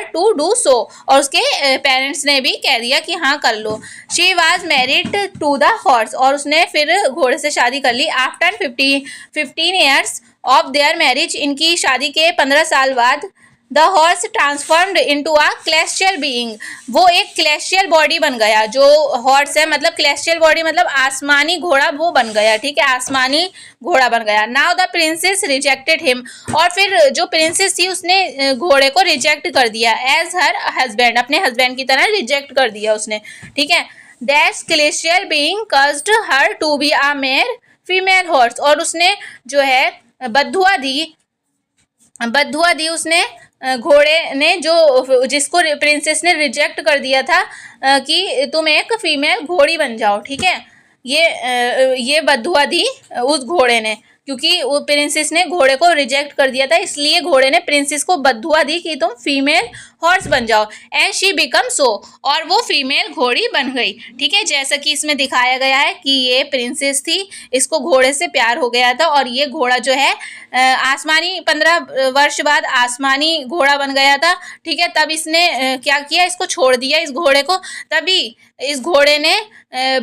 to do so, और उसके पेरेंट्स ने भी कह दिया कि हाँ कर लो। She was married to the horse, और उसने फिर घोड़े से शादी कर ली। After 15 years of their marriage, इनकी शादी के 15 साल बाद, the horse transformed into a celestial being, वो एक क्लेस्टियल बॉडी बन गया। जो हॉर्स है मतलब क्लेस्टियल बॉडी मतलब आसमानी घोड़ा वो बन गया, ठीक है, आसमानी घोड़ा बन गया। Now the princess rejected him, और फिर जो प्रिंसेस थी उसने घोड़े को रिजेक्ट कर दिया, एज हर हस्बैंड, अपने हस्बैंड की तरह रिजेक्ट कर दिया उसने, ठीक है। That celestial being caused her to be a mare female horse, और उसने जो है बद्दुआ दी उसने घोड़े ने, जो जिसको प्रिंसेस ने रिजेक्ट कर दिया था कि तुम एक फीमेल घोड़ी बन जाओ, ठीक है। ये बद्दुआ दी उस घोड़े ने, क्योंकि वो प्रिंसेस ने घोड़े को रिजेक्ट कर दिया था, इसलिए घोड़े ने प्रिंसेस को बद्दुआ दी कि तुम फीमेल हॉर्स बन जाओ। एंड शी बिकम सो, और वो फीमेल घोड़ी बन गई, ठीक है। जैसा कि इसमें दिखाया गया है कि ये प्रिंसेस थी, इसको घोड़े से प्यार हो गया था, और ये घोड़ा जो है आसमानी 15 वर्ष बाद आसमानी घोड़ा बन गया था, ठीक है। तब इसने क्या किया, इसको छोड़ दिया इस घोड़े को, तभी इस घोड़े ने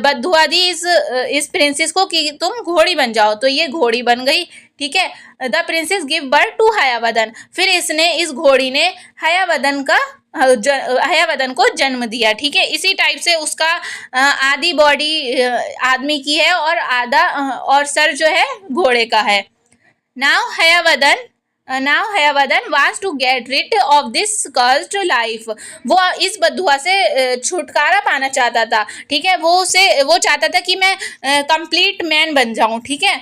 बद्दुआ दी इस प्रिंसेस को कि तुम घोड़ी बन जाओ, तो ये घोड़ी बन गई, ठीक है। The princess give birth to Hayavadana, फिर इस घोड़ी ने हयावदन को जन्म दिया, ठीक है। इसी टाइप से उसका आधी बॉडी आदमी की है और आधा और सर जो है घोड़े का है। Now Hayavadana wants to get rid of this cursed life, वो इस बद्दुआ से छुटकारा पाना चाहता था, ठीक है। वो चाहता था कि मैं कंप्लीट मैन बन जाऊं, ठीक है।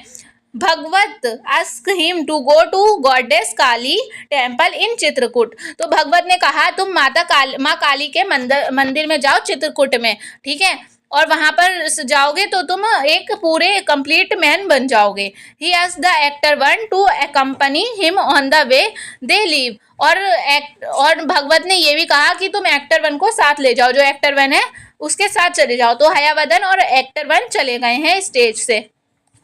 भगवत ask him to go to goddess Kali temple in Chitrakoot, तो भगवत ने कहा तुम माँ काली के मंदिर में जाओ चित्रकूट में, ठीक है, और वहां पर जाओगे तो तुम एक पूरे कंप्लीट मैन बन जाओगे। ही asked the actor 1 to accompany him on the way they leave, और भगवत ने ये भी कहा कि तुम एक्टर 1 को साथ ले जाओ, जो एक्टर 1 है उसके साथ चले जाओ। तो हयावदन और एक्टर 1 चले गए हैं स्टेज से।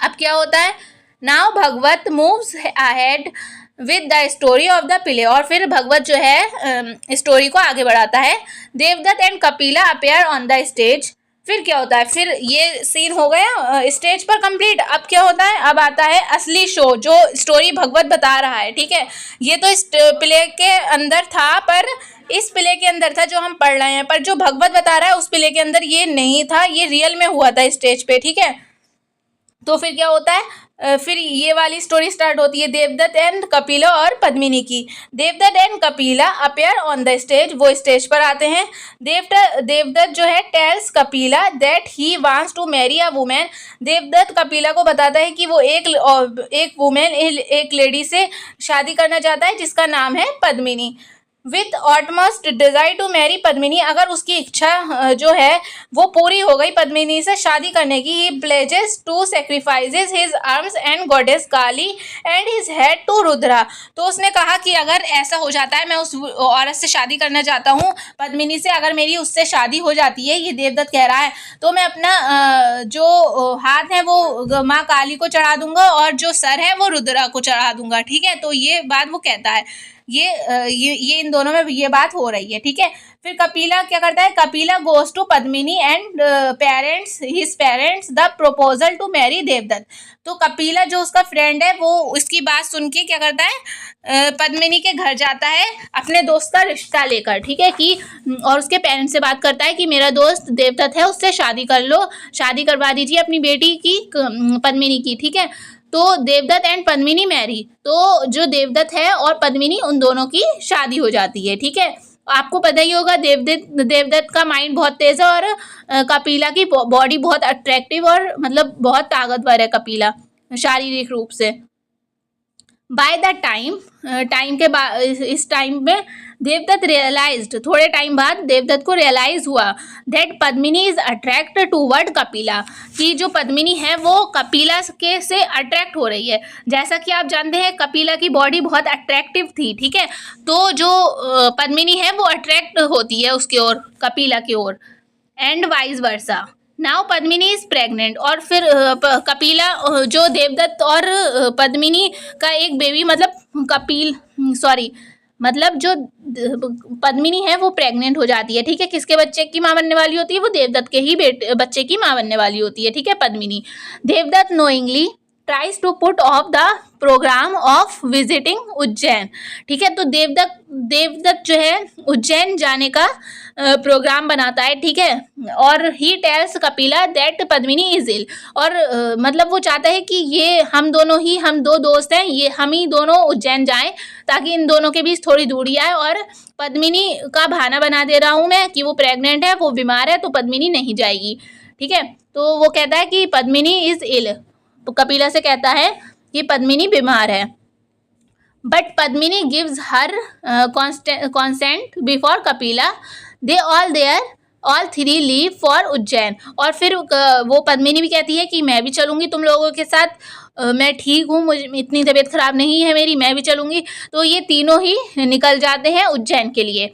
अब क्या होता है, now Bhagavata moves ahead with the story of the play, और फिर भगवत जो है स्टोरी को आगे बढ़ाता है। Devadatta and Kapila appear on the stage, फिर क्या होता है, फिर ये सीन हो गया स्टेज पर कंप्लीट। अब क्या होता है, अब आता है असली शो, जो स्टोरी भगवत बता रहा है, ठीक है। ये तो इस प्ले के अंदर था, पर इस प्ले के अंदर था जो हम पढ़ रहे हैं, पर जो भगवत बता रहा है उस प्ले के अंदर ये नहीं था, ये रियल में हुआ था स्टेज पे, ठीक है। तो फिर क्या होता है, फिर ये वाली स्टोरी स्टार्ट होती है देवदत्त एंड कपिला और पद्मिनी की। Devadatta and Kapila appear on the stage, वो स्टेज पर आते हैं। देवदत्त जो है tells Kapila that he wants to marry a woman, Devadatta Kapila को बताता है कि वो एक वुमेन, एक लेडी से शादी करना चाहता है जिसका नाम है Padmini. With utmost desire to marry Padmini, अगर उसकी इच्छा जो है वो पूरी हो गई पद्मिनी से शादी करने की, he pledges to sacrifices his arms and goddess Kali and his head to Rudra, तो उसने कहा कि अगर ऐसा हो जाता है, मैं उस औरत से शादी करना चाहता हूँ पद्मिनी से, अगर मेरी उससे शादी हो जाती है, ये देवदत्त कह रहा है, तो मैं अपना जो हाथ है वो माँ काली को चढ़ा दूंगा और जो सर है वो रुद्रा को चढ़ा दूंगा, ठीक है। तो ये बात वो कहता है, ये इन दोनों में ये बात हो रही है, ठीक है। फिर कपिला क्या करता है, Kapila goes to Padmini and his parents the proposal to marry Devadatta, तो कपिला जो उसका फ्रेंड है वो उसकी बात सुन के क्या करता है, पद्मिनी के घर जाता है अपने दोस्त का रिश्ता लेकर, ठीक है, कि और उसके पेरेंट्स से बात करता है कि मेरा दोस्त देवदत्त है, उससे शादी कर लो, शादी करवा दीजिए अपनी बेटी की पद्मिनी की, ठीक है। तो देवदत्त एंड पद्मिनी मैरी, तो जो देवदत्त है और पद्मिनी उन दोनों की शादी हो जाती है। ठीक है, आपको पता ही होगा देवदत्त का माइंड बहुत तेज है और कपिला की बॉडी बहुत अट्रैक्टिव और मतलब बहुत ताकतवर है कपिला शारीरिक रूप से। बाय द टाइम के बाद इस टाइम में देवदत्त रियलाइज्ड, थोड़े टाइम बाद देवदत्त को रियलाइज हुआ that Padmini is attract toward Kapila, कि जो पद्मिनी है वो कपिला के से अट्रैक्ट हो रही है। जैसा कि आप जानते हैं कपिला की बॉडी बहुत अट्रैक्टिव थी। ठीक है, तो जो पद्मिनी है वो अट्रैक्ट होती है उसकी ओर, कपिला की ओर, and vice versa. Now Padmini is pregnant, और फिर कपिला जो देवदत्त और पद्मिनी का एक बेबी मतलब जो पद्मिनी है वो प्रेग्नेंट हो जाती है। ठीक है, किसके बच्चे की माँ बनने वाली होती है? वो देवदत्त के ही बच्चे की माँ बनने वाली होती है। ठीक है, Padmini. Devadatta knowingly tries to put off the programme of visiting Ujjain. ठीक है, तो देवदत्त जो है उज्जैन जाने का प्रोग्राम बनाता है। ठीक है, और he tells Kapila that Padmini is ill, और मतलब वो चाहता है कि ये हम दो दोस्त हैं, ये हम ही दोनों उज्जैन जाएं ताकि इन दोनों के बीच थोड़ी दूरी आए, और पद्मिनी का बहाना बना दे रहा हूँ मैं कि वो प्रेग्नेंट है, वो बीमार है, तो पद्मिनी नहीं जाएगी। ठीक है, तो वो कहता है कि पद्मिनी इज इल, तो कपिला से कहता है कि पद्मिनी बीमार है। But Padmini gives her consent before Kapila, they all three leave for Ujjain, और फिर वो पद्मिनी भी कहती है कि मैं भी चलूँगी तुम लोगों के साथ, मैं ठीक हूँ, मुझे इतनी तबीयत खराब नहीं है मेरी, मैं भी चलूँगी। तो ये तीनों ही निकल जाते हैं उज्जैन के लिए।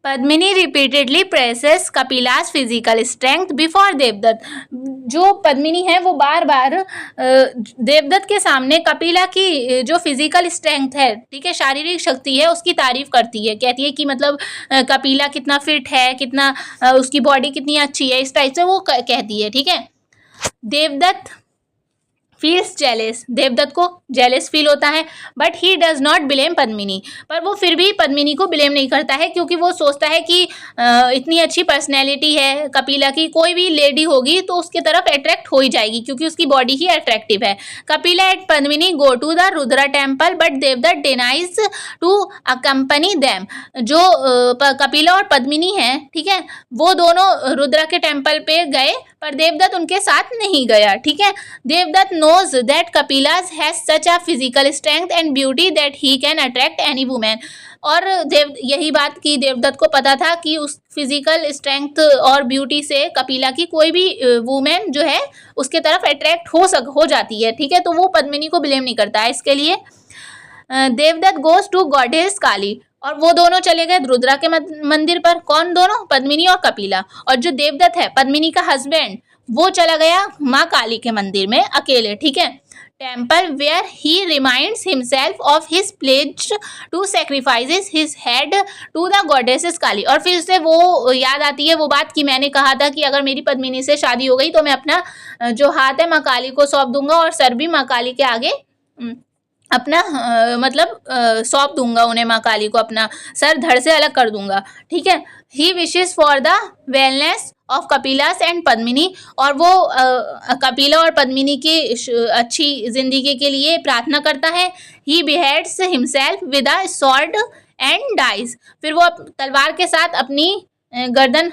Padmini repeatedly presses Kapila's physical strength before Devadatta, जो पद्मिनी है वो बार बार देवदत्त के सामने कपिला की जो फिजिकल स्ट्रेंथ है, ठीक है, शारीरिक शक्ति है, उसकी तारीफ करती है। कहती है कि मतलब कपिला कितना फिट है, कितना उसकी बॉडी कितनी अच्छी है, इस टाइप से वो कहती है। ठीक है, देवदत्त फील्स जेलेस, देवदत्त को जेलेस फील होता है, but he does not blame Padmini, पर वो फिर भी पद्मिनी को ब्लेम नहीं करता है, क्योंकि वो सोचता है कि इतनी अच्छी पर्सनैलिटी है कपिला की, कोई भी लेडी होगी तो उसकी तरफ अट्रैक्ट हो ही जाएगी, क्योंकि उसकी बॉडी ही अट्रैक्टिव है। Kapila and Padmini go to the Rudra temple, but Devadatta denies to accompany them, जो कपिला और पद्मिनी हैं, ठीक है, वो दोनों रुद्रा के टेम्पल पे गए, पर देवदत्त उनके साथ नहीं गया। ठीक है, Devdutt knows that Kapilas has such a physical strength and beauty that he can attract any woman, और यही बात की देवदत्त को पता था कि उस फिजिकल स्ट्रेंथ और ब्यूटी से कपिला की कोई भी वुमेन जो है उसके तरफ अट्रैक्ट हो जाती है। ठीक है, तो वो पद्मिनी को ब्लेम नहीं करता है इसके लिए। देवदत्त गोज टू गॉडेस काली, और वो दोनों चले गए रुद्रा के मंदिर पर। कौन दोनों? पद्मिनी और कपिला। और जो देवदत्त है पद्मिनी का हस्बैंड, वो चला गया माँ काली के मंदिर में अकेले। ठीक है, temple where he reminds himself of his pledge to sacrifices his head to the goddesses Kali, और फिर से वो याद आती है वो बात कि मैंने कहा था कि अगर मेरी पद्मिनी से शादी हो गई तो मैं अपना जो हाथ है माँ काली को सौंप दूंगा, और सर भी माँ काली के आगे अपना सौंप दूंगा उन्हें, माँ काली को अपना सर धड़ से अलग कर दूंगा। ठीक है, he wishes for the wellness of Kapila's and Padmini, और वो कपिला और पद्मिनी की अच्छी जिंदगी के लिए प्रार्थना करता है। He beheads himself with a sword and dies, फिर वो तलवार के साथ अपनी गर्दन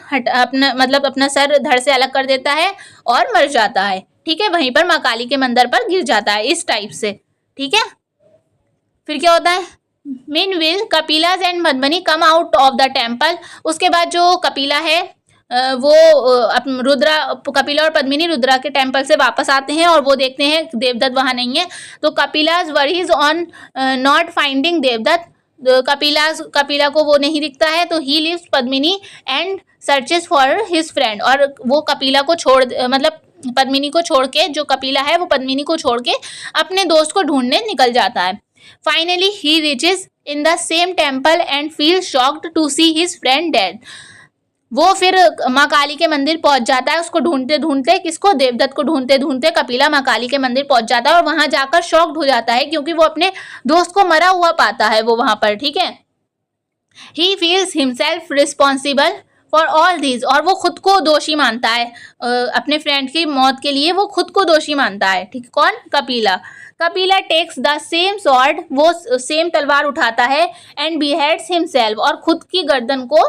अपना सर धड़ से अलग कर देता है और मर जाता है। ठीक है, वहीं पर माँ काली के मंदिर पर गिर जाता है, इस टाइप से। ठीक है, फिर क्या होता है? Meanwhile Kapila's and Padmini come out of the temple, उसके बाद जो कपिला है वो कपिला और पद्मिनी रुद्रा के टेम्पल से वापस आते हैं, और वो देखते हैं देवदत्त वहाँ नहीं है। तो Kapila's worries on not finding Devadatta, Kapila को वो नहीं दिखता है, तो he leaves Padmini and searches for his friend, और वो कपिला को पद्मिनी को छोड़ के, जो कपिला है वो पद्मिनी को छोड़ के अपने दोस्त को ढूंढने निकल जाता है। Finally he reaches in the same temple and feel shocked to see his friend dead, वो फिर माँ काली के मंदिर पहुंच जाता है, उसको ढूंढते ढूंढते, किसको? देवदत्त को ढूंढते ढूंढते कपिला माँ काली के मंदिर पहुंच जाता है, और वहां जाकर शॉक्ड हो जाता है, क्योंकि वो अपने दोस्त को मरा हुआ पाता है वो वहां पर। ठीक है, he feels himself responsible for all these, और वो खुद को दोषी मानता है अपने फ्रेंड की मौत के लिए, वो खुद को दोषी मानता है। ठीक, कौन? Kapila. Kapila takes the same sword, वो सेम तलवार उठाता है, एंड beheads himself, और खुद की गर्दन को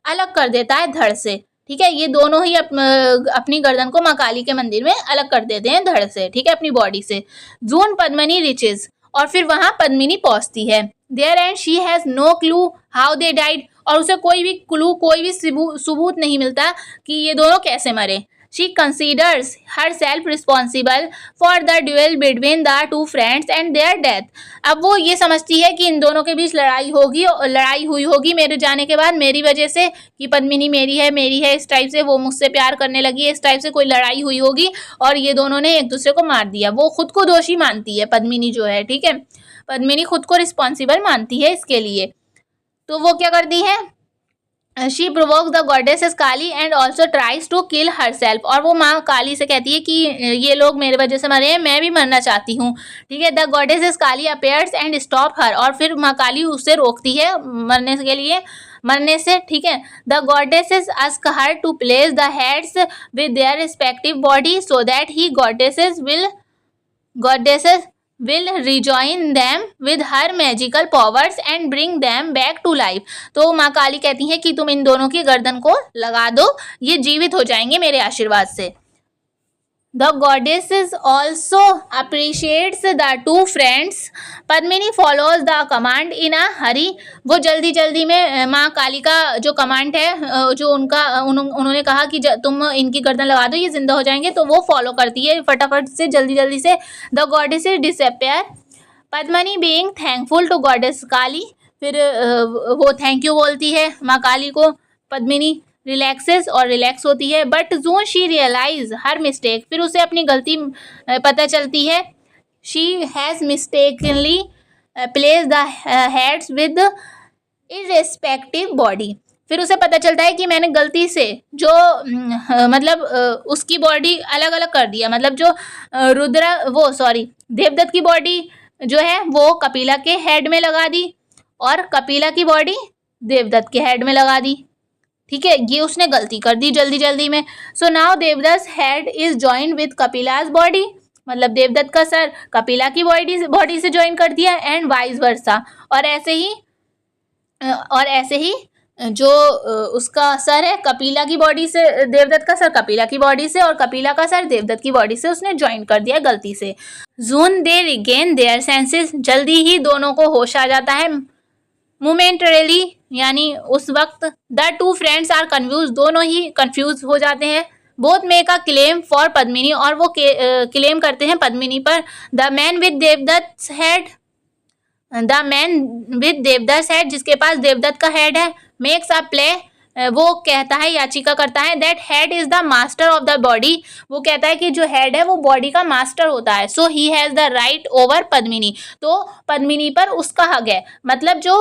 अलग कर देता है धड़ से। ठीक है, ये दोनों ही अपनी गर्दन को माँ काली के मंदिर में अलग कर देते हैं धड़ से, ठीक है, अपनी बॉडी से। जून पद्मिनी रिचेज, और फिर वहां पद्मिनी पहुंचती है। There and she has no clue how they died, और उसे कोई भी क्लू, कोई भी सबूत नहीं मिलता कि ये दोनों कैसे मरे। She considers her self responsible for the dual between the two friends and there death. अब वो ये समझती है कि इन दोनों के बीच लड़ाई हुई होगी मेरे जाने के बाद, मेरी वजह से, कि पद्मिनी मेरी है, इस टाइप से वो मुझसे प्यार करने लगी है, इस टाइप से कोई लड़ाई हुई होगी और ये दोनों ने एक दूसरे को मार दिया। वो खुद को दोषी मानती है पद्मिनी जो है, ठीक है, पद्मिनी खुद को रिस्पॉन्सिबल मानती है इसके लिए। तो वो क्या करती है, she provokes the goddesses Kali and also tries to kill herself, और वो माँ काली से कहती है कि ये लोग मेरे वजह से मरे हैं, मैं भी मरना चाहती हूँ। ठीक है, the goddesses Kali appears and stop हर, और फिर माँ काली उसे रोकती है मरने से। ठीक है, the goddesses ask her to place the heads with their respective body so that he goddesses will rejoin them with her magical powers and bring them back to life। तो माँ काली कहती हैं कि तुम इन दोनों की गर्दन को लगा दो, ये जीवित हो जाएंगे मेरे आशीर्वाद से। The goddesses also appreciates the two friends। Padmini follows the command in a hurry। वो जल्दी में माँ काली का जो कमांड है, जो उन्होंने कहा कि तुम इनकी गर्दन लगा दो, ये जिंदा हो जाएंगे, तो वो फॉलो करती है फटाफट से, जल्दी से। The goddesses disappear। Padmini being thankful to goddess काली, फिर वो थैंक यू बोलती है माँ काली को। पद्मिनी रिलैक्सेस और रिलैक्स होती है। But June she realize her mistake, फिर उसे अपनी गलती पता चलती है। She has mistakenly place the heads with irrespective body, फिर उसे पता चलता है कि मैंने गलती से जो उसकी बॉडी अलग अलग कर दिया, मतलब जो देवदत्त की बॉडी जो है वो कपिला के हेड में लगा दी और कपिला की बॉडी देवदत्त के हेड में लगा दी। ठीक है, ये उसने गलती कर दी जल्दी में। So now Devadatta head is joined with Kapila's body, मतलब देवदत्त का सर कपिला की बॉडी से ज्वाइन कर दिया, एंड वाइस वर्सा। और ऐसे ही जो उसका सर है कपिला की बॉडी से, देवदत्त का सर कपिला की बॉडी से और कपिला का सर देवदत्त की बॉडी से उसने ज्वाइन कर दिया गलती से। जून दे रिगेन देयर सेंसेस, जल्दी ही दोनों को होश आ जाता है। मोमेंटरीली, यानी उस वक्त। The two friends are confuse, दोनों ही कन्फ्यूज हो जाते हैं। Both make a claim for Padmini, और वो क्लेम करते हैं पद्मिनी पर। The man with Devadatta head, जिसके पास देवदत्त का हेड है, मेक्स अ प्ले, वो कहता है, याचिका करता है, that head is the master of the body, वो कहता है कि जो हेड है वो बॉडी का मास्टर होता है। So he has the right over Padmini, तो पद्मिनी पर उसका हक है, मतलब जो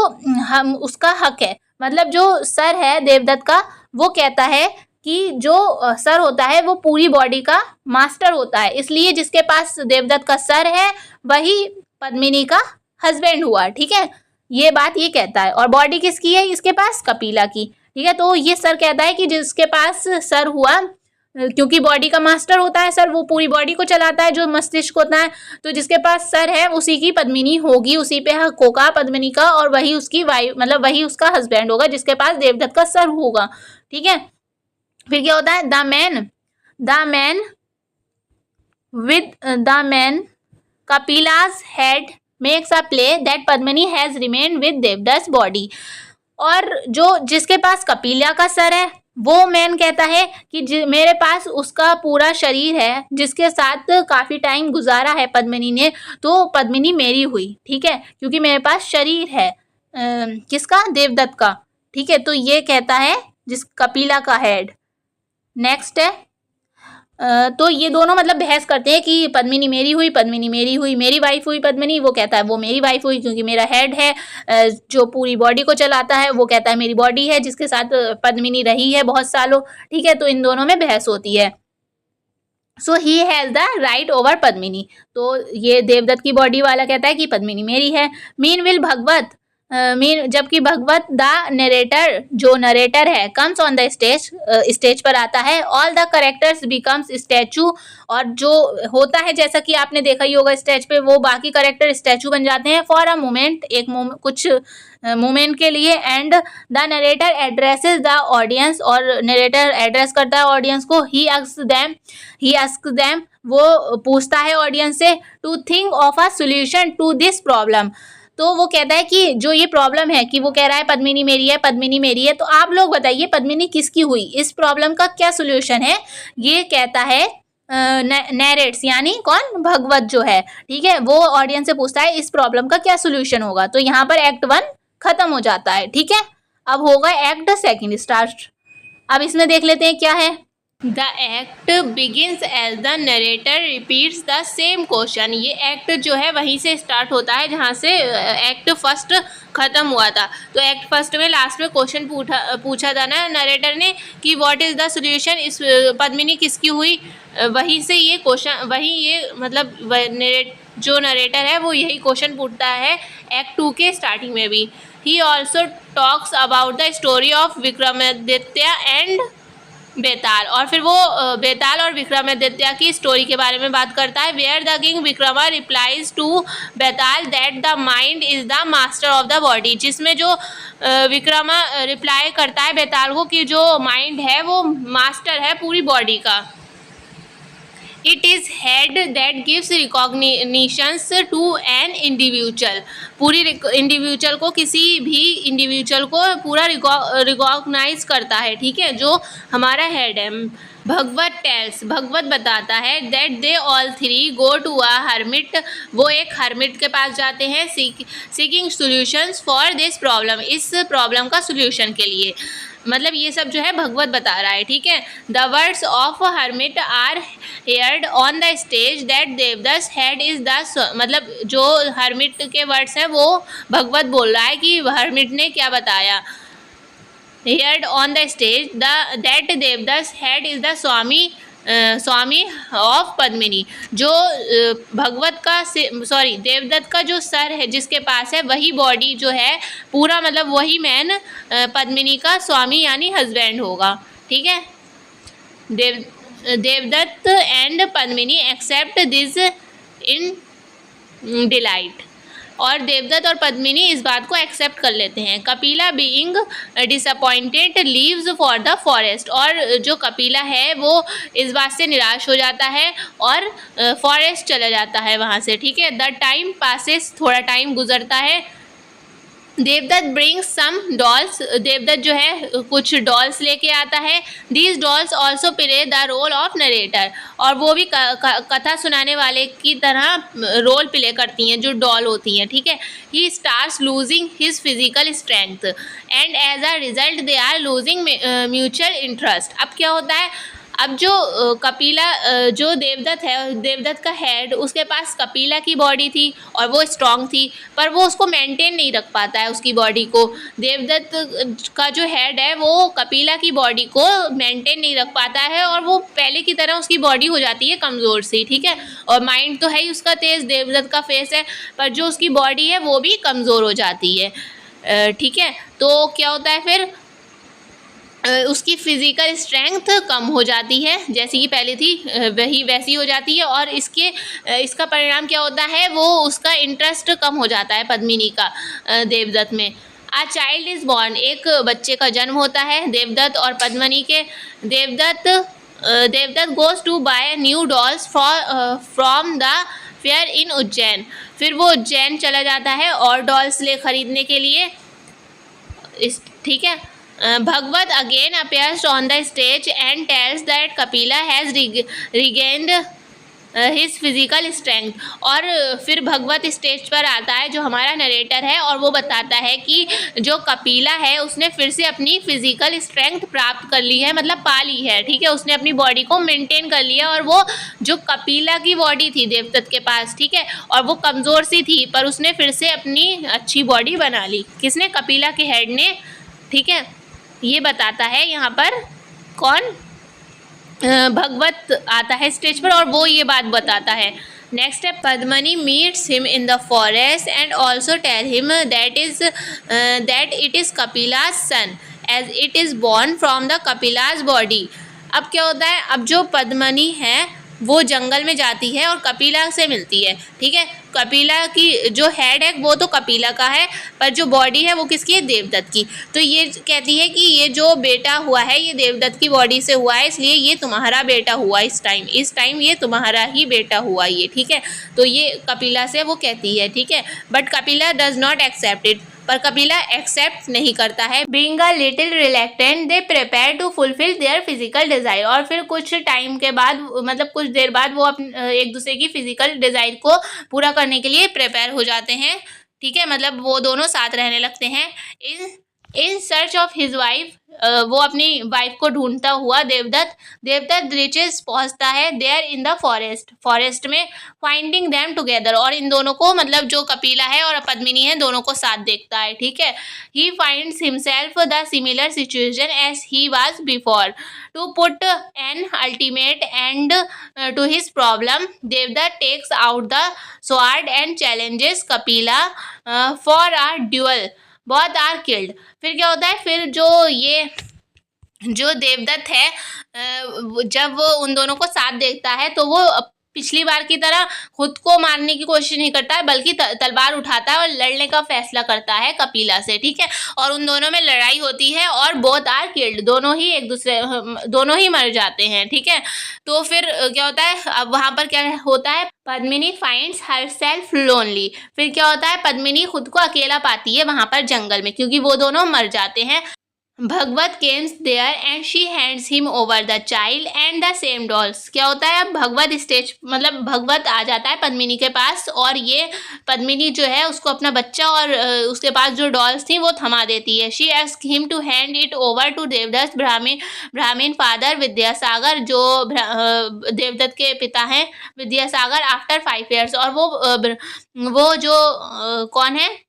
उसका हक है, मतलब जो सर है देवदत्त का, वो कहता है कि जो सर होता है वो पूरी बॉडी का मास्टर होता है, इसलिए जिसके पास देवदत्त का सर है वही पद्मिनी का हस्बैंड हुआ। ठीक है, ये बात ये कहता है। और बॉडी किसकी है इसके पास, कपिला की। ठीक है, तो ये सर कहता है कि जिसके पास सर हुआ, क्योंकि बॉडी का मास्टर होता है सर, वो पूरी बॉडी को चलाता है, जो मस्तिष्क होता है, तो जिसके पास सर है उसी की पद्मिनी होगी, उसी पे हक होगा पद्मिनी का, और वही उसकी वाइफ, मतलब वही उसका हस्बैंड होगा जिसके पास देवदत्त का सर होगा। ठीक है, फिर क्या होता है, द मैन कपिला's head makes a play that Padmini has remained with Devadatta body, और जो जिसके पास कपिला का सर है वो मैन कहता है कि मेरे पास उसका पूरा शरीर है, जिसके साथ काफ़ी टाइम गुजारा है पद्मिनी ने, तो पद्मिनी मेरी हुई। ठीक है, क्योंकि मेरे पास शरीर है किसका, देवदत्त का। ठीक है, तो ये कहता है जिस कपिला का हेड। नेक्स्ट है, तो ये दोनों मतलब बहस करते हैं कि पद्मिनी मेरी हुई, मेरी वाइफ हुई पद्मिनी, वो कहता है वो मेरी वाइफ हुई क्योंकि मेरा हेड है जो पूरी बॉडी को चलाता है, वो कहता है मेरी बॉडी है जिसके साथ पद्मिनी रही है बहुत सालों। ठीक है, तो इन दोनों में बहस होती है। So he has the right over Padmini, तो ये देवदत्त की बॉडी वाला कहता है कि पद्मिनी मेरी है। मीनविल भगवत जबकि भगवत द नरेटर, जो नरेटर है, comes on the stage, stage पर आता है, all the characters becomes statue, और जो होता है जैसा कि आपने देखा ही होगा स्टेज पे, वो बाकी करेक्टर स्टैचू बन जाते हैं फॉर अ मोमेंट, कुछ मोमेंट के लिए, and the narrator addresses the audience, और नरेटर एड्रेस करता है ऑडियंस को, ही आस्क्स देम, वो पूछता है ऑडियंस से, to think of a solution to this problem. तो वो कहता है कि जो ये प्रॉब्लम है, कि वो कह रहा है पद्मिनी मेरी है, पद्मिनी मेरी है, तो आप लोग बताइए पद्मिनी किसकी हुई, इस प्रॉब्लम का क्या सोल्यूशन है। ये कहता है नैरेट्स, यानी कौन, भगवत जो है, ठीक है, वो ऑडियंस से पूछता है इस प्रॉब्लम का क्या सोल्यूशन होगा। तो यहाँ पर एक्ट 1 खत्म हो जाता है, ठीक है। अब होगा एक्ट 2 स्टार्ट। अब इसमें देख लेते हैं क्या है। The act begins as the narrator repeats the same question. ये एक्ट जो है वहीं से स्टार्ट होता है जहाँ से एक्ट फर्स्ट खत्म हुआ था। तो एक्ट फर्स्ट में लास्ट में क्वेश्चन पूछा था ना नरेटर ने कि व्हाट इज़ द सोल्यूशन, इस पद्मिनी किसकी हुई। वहीं से ये क्वेश्चन, वहीं ये मतलब जो नरेटर है वो यही क्वेश्चन पूछता है एक्ट 2 के स्टार्टिंग में भी। He also talks about the story of Vikramaditya and Betal, और फिर वो बेताल और विक्रमादित्य की स्टोरी के बारे में बात करता है। Where the king Vikrama replies to Betal that the mind is the master of the body, जिसमें जो विक्रमा रिप्लाई करता है बेताल को कि जो माइंड है वो मास्टर है पूरी बॉडी का। It is head that gives recognitions to an individual, पूरी इंडिविजुअल को, किसी भी इंडिविजुअल को पूरा रिकॉग्नाइज करता है, ठीक है, जो हमारा हेड है। भगवत टेल्स, भगवत बताता है that they all three go to a hermit, वो एक हर्मिट के पास जाते हैं seeking solutions for this problem, इस प्रॉब्लम का सॉल्यूशन के लिए। मतलब ये सब जो है भगवत बता रहा है, ठीक है। The words of hermit are heard on the stage that Devadatta head is the, मतलब जो हर्मिट के वर्ड्स हैं वो भगवत बोल रहा है कि हर्मिट ने क्या बताया। Heard on the stage that Devadatta head is the swami of Padmini, जो भगवत का देवदत्त का जो सर है जिसके पास है वही बॉडी जो है पूरा, मतलब वही मैन पद्मिनी का स्वामी यानी हस्बैंड होगा, ठीक है। Devadatta and Padmini accept this in delight, और देवदत्त और पद्मिनी इस बात को एक्सेप्ट कर लेते हैं। Kapila being disappointed leaves for the forest, और जो कपिला है वो इस बात से निराश हो जाता है और फॉरेस्ट चला जाता है वहाँ से, ठीक है। द टाइम पासेस, थोड़ा टाइम गुजरता है। Devadatta brings some dolls, Devadatta जो है कुछ डॉल्स लेके आता है। These dolls also play the role of narrator, और वो भी कथा सुनाने वाले की तरह रोल प्ले करती हैं जो डॉल होती हैं, ठीक है। He starts losing his physical strength and as a result they are losing mutual interest. अब क्या होता है, अब जो कपिला, जो देवदत्त है, देवदत्त का हेड, उसके पास कपिला की बॉडी थी और वो स्ट्रांग थी, पर वो उसको मेंटेन नहीं रख पाता है उसकी बॉडी को। देवदत्त का जो हेड है वो कपिला की बॉडी को मेंटेन नहीं रख पाता है और वो पहले की तरह उसकी बॉडी हो जाती है कमज़ोर सी, ठीक है। और माइंड तो है ही उसका तेज़, देवदत्त का फेस है, पर जो उसकी बॉडी है वो भी कमज़ोर हो जाती है, ठीक है। तो क्या होता है फिर, उसकी फिज़िकल स्ट्रेंथ कम हो जाती है, जैसी कि पहले थी वही वैसी हो जाती है, और इसका परिणाम क्या होता है, वो उसका इंटरेस्ट कम हो जाता है पद्मिनी का देवदत्त में। आ चाइल्ड इज़ बॉर्न, एक बच्चे का जन्म होता है देवदत्त और पद्मिनी के। Devadatta goes to buy new dolls from the fair in Ujjain, फिर वो उज्जैन चला जाता है और डॉल्स खरीदने के लिए, ठीक है। भगवत again appears on the stage and tells that Kapila has regained his physical strength, और फिर भगवत स्टेज पर आता है जो हमारा नरेटर है और वो बताता है कि जो कपिला है उसने फिर से अपनी फिजिकल स्ट्रेंथ प्राप्त कर ली है, मतलब पा ली है, ठीक है। उसने अपनी बॉडी को मेंटेन कर लिया, और वो जो कपिला की बॉडी थी देवदत्त के पास, ठीक है, और वो कमज़ोर सी थी, पर उसने फिर से अपनी अच्छी बॉडी बना ली। किसने, कपिला के हेड ने, ठीक है। ये बताता है यहाँ पर कौन, भगवत आता है स्टेज पर और वो ये बात बताता है। नेक्स्ट है Padmini meets him in the forest and also tell him that it is Kapila's son as it is born from the Kapila's body. अब क्या होता है, अब जो पद्मनी है वो जंगल में जाती है और कपिला से मिलती है, ठीक है। कपिला की जो हेड है वो तो कपिला का है, पर जो बॉडी है वो किसकी है, देवदत्त की। तो ये कहती है कि ये जो बेटा हुआ है ये देवदत्त की बॉडी से हुआ है, इसलिए ये तुम्हारा बेटा हुआ इस टाइम ये तुम्हारा ही बेटा हुआ ये, ठीक है। तो ये कपिला से वो कहती है, ठीक है। But Kapila does not accept it, पर कपिला एक्सेप्ट नहीं करता है। Being a little reluctant they prepare to fulfil their physical desire. और फिर कुछ टाइम के बाद, मतलब कुछ देर बाद वो एक दूसरे की फिजिकल डिज़ायर को पूरा करने के लिए प्रिपेयर हो जाते हैं, ठीक है। मतलब वो दोनों साथ रहने लगते हैं। In search of his wife, वो अपनी वाइफ को ढूंढता हुआ देवदत्त रिचेस पहुंचता है देयर इन द फॉरेस्ट में, फाइंडिंग देम टुगेदर। और इन दोनों को, मतलब जो कपिला है और पद्मिनी है, दोनों को साथ देखता है, ठीक है। He finds himself the similar situation as he was before to put an ultimate end to his problem. Devadatta takes out the sword and challenges Kapila for a duel, both are killed. फिर क्या होता है, फिर जो देवदत्त है जब वो उन दोनों को साथ देखता है तो वो पिछली बार की तरह खुद को मारने की कोशिश नहीं करता है, बल्कि तलवार उठाता है और लड़ने का फैसला करता है कपिला से, ठीक है। और उन दोनों में लड़ाई होती है और बोथ आर किल्ड, दोनों ही मर जाते हैं, ठीक है। तो फिर क्या होता है, अब वहाँ पर क्या होता है, पद्मिनी फाइंड्स हरसेल्फ लोनली। फिर क्या होता है, पद्मिनी खुद को अकेला पाती है वहाँ पर जंगल में, क्योंकि वो दोनों मर जाते हैं। Bhagavata comes there and she hands him over the child and the same dolls. क्या होता है, अब भगवत आ जाता है पद्मिनी के पास, और ये पद्मिनी जो है उसको अपना बच्चा और उसके पास जो डॉल्स थी वो थमा देती है। She ask him to hand it over to Devadatta Brahmin father Vidyasagar, जो देवदत्त के पिता हैं विद्यासागर, आफ्टर 5 years। और वो जो कौन है,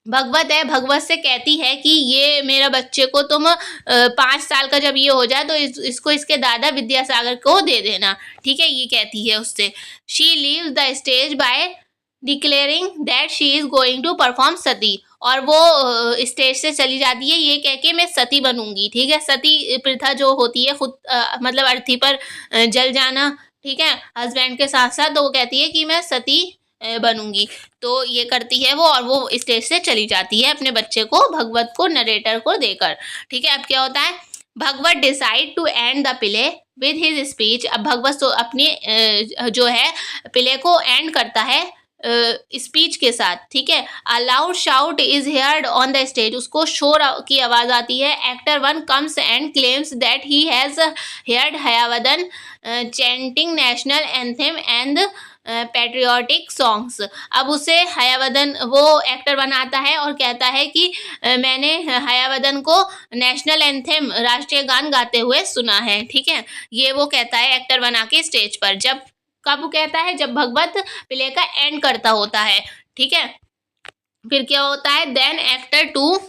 भगवत है, भगवत से कहती है कि ये मेरा बच्चे को तुम 5 साल का जब ये हो जाए तो इसको इसके दादा विद्यासागर को दे देना, ठीक है। ये कहती है उससे। She leaves the stage by declaring that she is going to perform sati. और वो स्टेज से चली जाती है ये कह के मैं सती बनूंगी, ठीक है। सती प्रथा जो होती है, खुद मतलब अर्थी पर जल जाना, ठीक है, हस्बैंड के साथ साथ, तो वो कहती है कि मैं सती बनूंगी। तो ये करती है वो, और वो स्टेज से चली जाती है अपने बच्चे को भगवत को, नरेटर को देकर, ठीक है। अब क्या होता है, Bhagavata decide to end the play with his speech. अब भगवत तो अपनी जो है प्ले को एंड करता है स्पीच के साथ, ठीक है। A loud shout is heard on the stage. उसको शोर की आवाज़ आती है। Actor 1 comes and claims that he has heard Hayavadana chanting national anthem and patriotic songs. अब उसे हयावदन, वो एक्टर 1 आता है और कहता है कि मैंने हयावदन को नेशनल एंथम, राष्ट्रीय गान गाते हुए सुना है, ठीक है। ये वो कहता है एक्टर 1 आके स्टेज पर। कब कहता है, जब भगवत प्ले का एंड करता होता है, ठीक है। फिर क्या होता है, then actor 2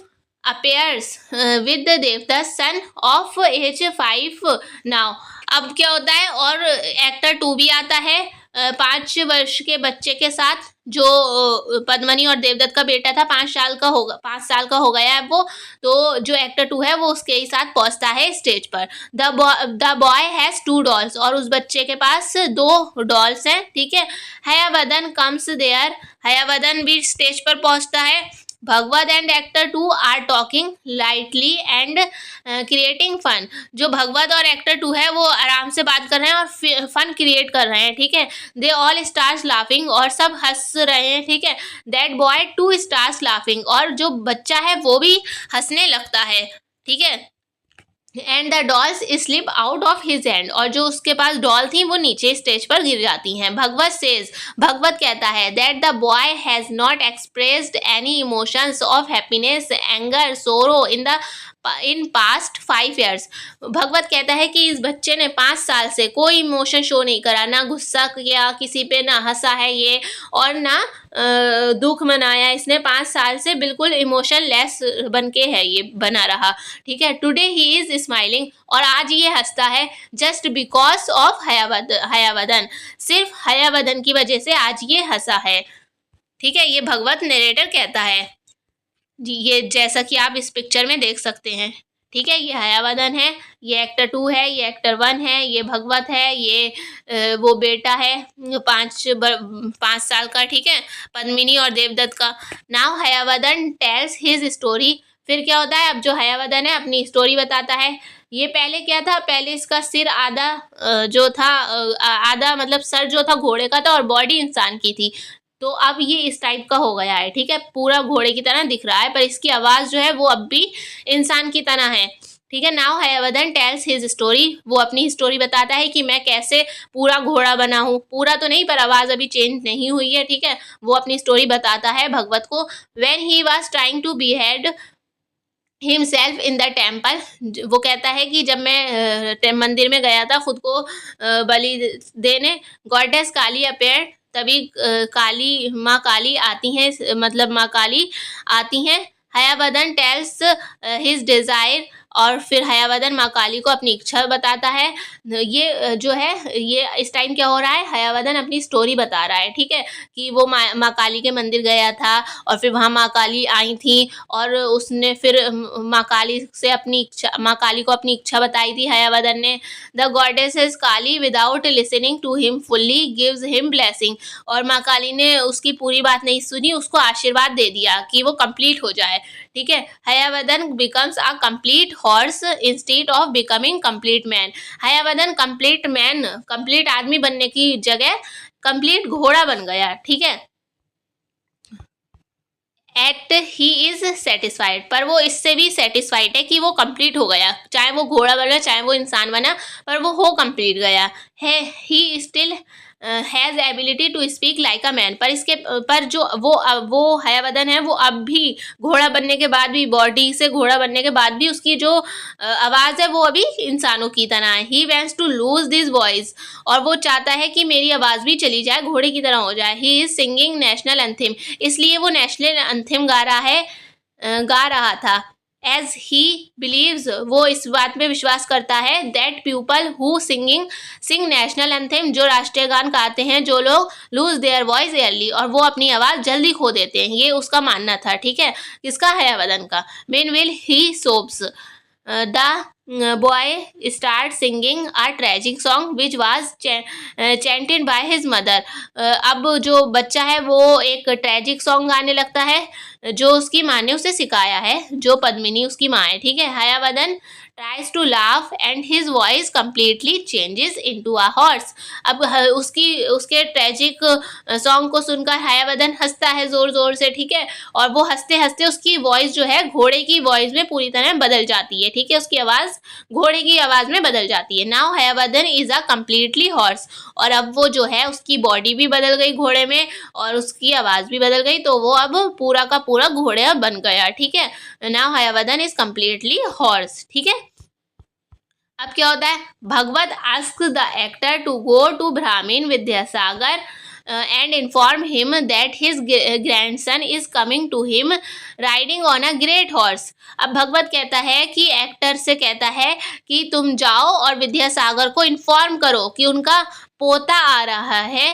appears with the Devadatta son of age 5 now. अब क्या होता है, और एक्टर 2 भी आता है 5 वर्ष के बच्चे के साथ, जो पद्मनी और देवदत्त का बेटा था, 5 साल का हो गया है वो। तो जो एक्टर 2 है वो उसके ही साथ पहुंचता है स्टेज पर। The boy has 2 dolls. और उस बच्चे के पास 2 डॉल्स हैं, ठीक है। हयावदन कम्स देयर। हयावदन भी स्टेज पर पहुंचता है। Bhagavata and actor 2 are talking lightly and creating fun. जो भगवत और एक्टर 2 है वो आराम से बात कर रहे हैं और फन क्रिएट कर रहे हैं, ठीक है। They all stars laughing. और सब हंस रहे हैं, ठीक है। That boy 2 stars laughing. और जो बच्चा है वो भी हंसने लगता है, ठीक है। And the dolls slip out of his hand. और जो उसके पास डॉल थी वो नीचे स्टेज पर गिर जाती हैं। भगवत कहता है that the boy has not expressed any emotions of happiness, anger, sorrow in the in past 5 years। Bhagavata कहता है कि इस बच्चे ने 5 साल से कोई इमोशन शो नहीं करा, ना गुस्सा किया किसी पे, ना हंसा है ये, और ना दुख मनाया इसने। 5 साल से बिल्कुल इमोशन लेस बन के है ये बना रहा, ठीक है। टुडे ही इज स्माइलिंग, और आज ये हंसता है जस्ट बिकॉज ऑफ हयावदन, सिर्फ हयावदन की वजह से आज ये हंसा है, ठीक है। ये भगवत नरेटर कहता है जी, ये जैसा कि आप इस पिक्चर में देख सकते हैं, ठीक है। ये हयावदन है, ये एक्टर 2 है, ये एक्टर 1 है, ये भगवत है, ये वो बेटा है 5 साल का, ठीक है, पद्मिनी और देवदत्त का। Now Hayavadana tells his story. फिर क्या होता है, अब जो हयावदन है अपनी स्टोरी बताता है। ये पहले क्या था, पहले इसका सिर आधा जो था आधा मतलब सर जो था घोड़े का था और बॉडी इंसान की थी, तो अब ये इस टाइप का हो गया है, ठीक है। पूरा घोड़े की तरह दिख रहा है, पर इसकी आवाज़ जो है वो अब भी इंसान की तरह है, ठीक है। Now Hayavadana tells his story, वो अपनी स्टोरी बताता है कि मैं कैसे पूरा घोड़ा बना हूँ। पूरा तो नहीं, पर आवाज़ अभी चेंज नहीं हुई है, ठीक है। वो अपनी स्टोरी बताता है भगवत को। When he was trying to behead himself in the temple, वो कहता है कि जब मैं मंदिर में गया था खुद को बलि देने, गॉडेस काली अपेयर, तभी माँ काली आती हैं, मतलब माँ काली आती हैं। हयावदन टेल्स हिज डिज़ायर, और फिर हयावदन माँ काली को अपनी इच्छा बताता है। ये जो है ये इस टाइम क्या हो रहा है, हयावदन अपनी स्टोरी बता रहा है, ठीक है, कि वो माँ काली के मंदिर गया था और फिर वहाँ माँ काली आई थी और उसने फिर माँ काली को अपनी इच्छा बताई थी हयावदन ने। The goddess is Kali without listening to him fully gives him blessing, और माँ काली ने उसकी पूरी बात नहीं सुनी, उसको आशीर्वाद दे दिया कि वो कंप्लीट हो जाए, ठीक है। Hayavadana becomes a complete horse instead of becoming complete man. Hayavadana complete man, complete आदमी बनने की जगह कंप्लीट घोड़ा बन गया, ठीक है। एट ही इज सेटिस्फाइड, पर वो इससे भी सेटिस्फाइड है कि वो कंप्लीट हो गया, चाहे वो घोड़ा बना चाहे वो इंसान बना, पर वो हो कंप्लीट गया है। He still has ability to speak like a man, पर जो वो हयावदन है वो अब भी घोड़ा बनने के बाद भी, बॉडी से घोड़ा बनने के बाद भी उसकी जो आवाज़ है वो अभी इंसानों की तरह है। He wants to lose this voice, और वो चाहता है कि मेरी आवाज़ भी चली जाए, घोड़े की तरह हो जाए। He is singing national anthem, इसलिए वो नेशनल एंथम गा रहा था। एज ही बिलीव्स, वो इस बात में विश्वास करता है, that people who sing national anthem, जो राष्ट्रीय गान गाते हैं जो लोग, लूज देयर वॉइस एयरली, और वो अपनी आवाज़ जल्दी खो देते हैं, ये उसका मानना था, ठीक है, किसका, हयावदन का। Meanwhile he sobs, the boy start singing a tragic song which was chanted by his mother. अब जो बच्चा है वो एक ट्रेजिक सॉन्ग गाने लगता है जो उसकी माँ ने उसे सिखाया है, जो पद्मिनी उसकी माँ है, ठीक है। Hayavadana tries to laugh and his voice completely changes into a horse. अब उसके ट्रेजिक सॉन्ग को सुनकर हयावदन हंसता है ज़ोर ज़ोर से, ठीक है, और वो हंसते हंसते उसकी वॉइस जो है घोड़े की वॉइस में पूरी तरह बदल जाती है, ठीक है, उसकी आवाज़ घोड़े की आवाज़ में बदल जाती है। Now Hayavadana is a completely horse, और अब वो जो है उसकी बॉडी भी बदल गई घोड़े में और उसकी आवाज़ भी बदल गई, तो वो अब पूरा का पूरा घोड़ा बन गया, ठीक है। Now Hayavadana is completely horse, ठीक है। अब क्या होता है, Bhagavata ask the actor to go to Brahmin Vidyasagar and inform him that his grandson is coming to him riding on a great horse। अब भगवत कहता है कि एक्टर से कहता है कि तुम जाओ और विद्यासागर को इन्फॉर्म करो कि उनका पोता आ रहा है,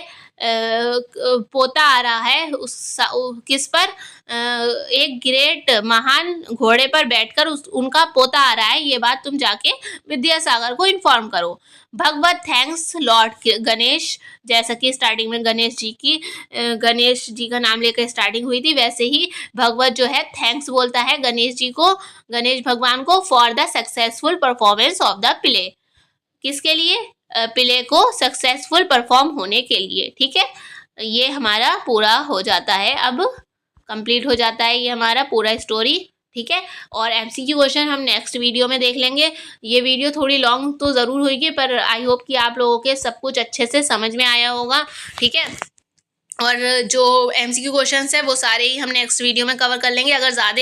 किस पर, एक ग्रेट महान घोड़े पर बैठकर उनका पोता आ रहा है, ये बात तुम जाके विद्यासागर को इन्फॉर्म करो। भगवत थैंक्स लॉर्ड गणेश, जैसा कि स्टार्टिंग में गणेश जी का नाम लेकर स्टार्टिंग हुई थी, वैसे ही भगवत जो है थैंक्स बोलता है गणेश भगवान को for the successful performance of the play. किसके लिए, प्ले को सक्सेसफुल परफॉर्म होने के लिए, ठीक है। ये हमारा पूरा हो जाता है, अब कंप्लीट हो जाता है ये हमारा पूरा स्टोरी, ठीक है। और MCQ क्वेश्चन हम नेक्स्ट वीडियो में देख लेंगे। ये वीडियो थोड़ी लॉन्ग तो ज़रूर होगी, पर आई होप कि आप लोगों के सब कुछ अच्छे से समझ में आया होगा, ठीक है। और जो MCQ क्वेश्चंस है वो सारे ही हम नेक्स्ट वीडियो में कवर कर लेंगे। अगर ज़्यादा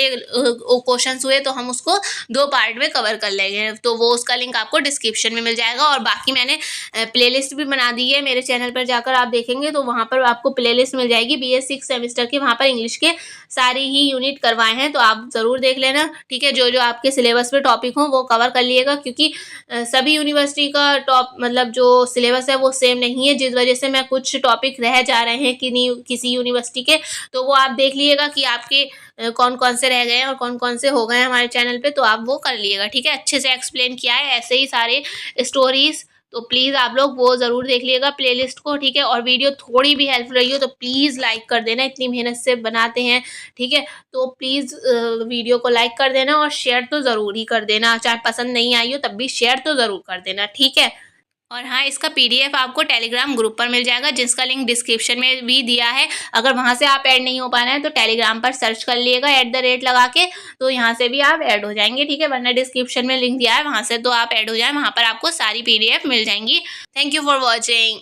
क्वेश्चंस हुए तो हम उसको 2 पार्ट में कवर कर लेंगे, तो वो उसका लिंक आपको डिस्क्रिप्शन में मिल जाएगा। और बाकी मैंने प्लेलिस्ट भी बना दी है, मेरे चैनल पर जाकर आप देखेंगे तो वहाँ पर आपको प्लेलिस्ट मिल जाएगी BA 6 सेमेस्टर की। वहाँ पर इंग्लिश के सारे ही यूनिट करवाए हैं, तो आप ज़रूर देख लेना, ठीक है। जो जो आपके सिलेबस पे टॉपिक हो वो कवर कर लिएगा, क्योंकि सभी यूनिवर्सिटी का मतलब जो सिलेबस है वो सेम नहीं है, जिस वजह से मैं कुछ टॉपिक रह जा रहे हैं कि नहीं किसी यूनिवर्सिटी के, तो वो आप देख लीजिएगा कि आपके कौन कौन से रह गए हैं और कौन कौन से हो गए हैं हमारे चैनल पे, तो आप वो कर लीजिएगा, ठीक है। अच्छे से एक्सप्लेन किया है ऐसे ही सारे स्टोरीज, तो प्लीज़ आप लोग वो ज़रूर देख लीजिएगा प्लेलिस्ट को, ठीक है। और वीडियो थोड़ी भी हेल्पफुल रही हो तो प्लीज़ लाइक कर देना, इतनी मेहनत से बनाते हैं, ठीक है। तो प्लीज़ वीडियो को लाइक कर देना और शेयर तो ज़रूर ही कर देना, चाहे पसंद नहीं आई हो तब भी शेयर तो ज़रूर कर देना, ठीक है। और हाँ, इसका PDF आपको टेलीग्राम ग्रुप पर मिल जाएगा, जिसका लिंक डिस्क्रिप्शन में भी दिया है। अगर वहाँ से आप ऐड नहीं हो पा रहे हैं तो टेलीग्राम पर सर्च कर लिएगा @ लगा के, तो यहाँ से भी आप ऐड हो जाएंगे, ठीक है। वरना डिस्क्रिप्शन में लिंक दिया है, वहाँ से तो आप ऐड हो जाए, वहाँ पर आपको सारी PDF मिल जाएंगी। Thank you for watching.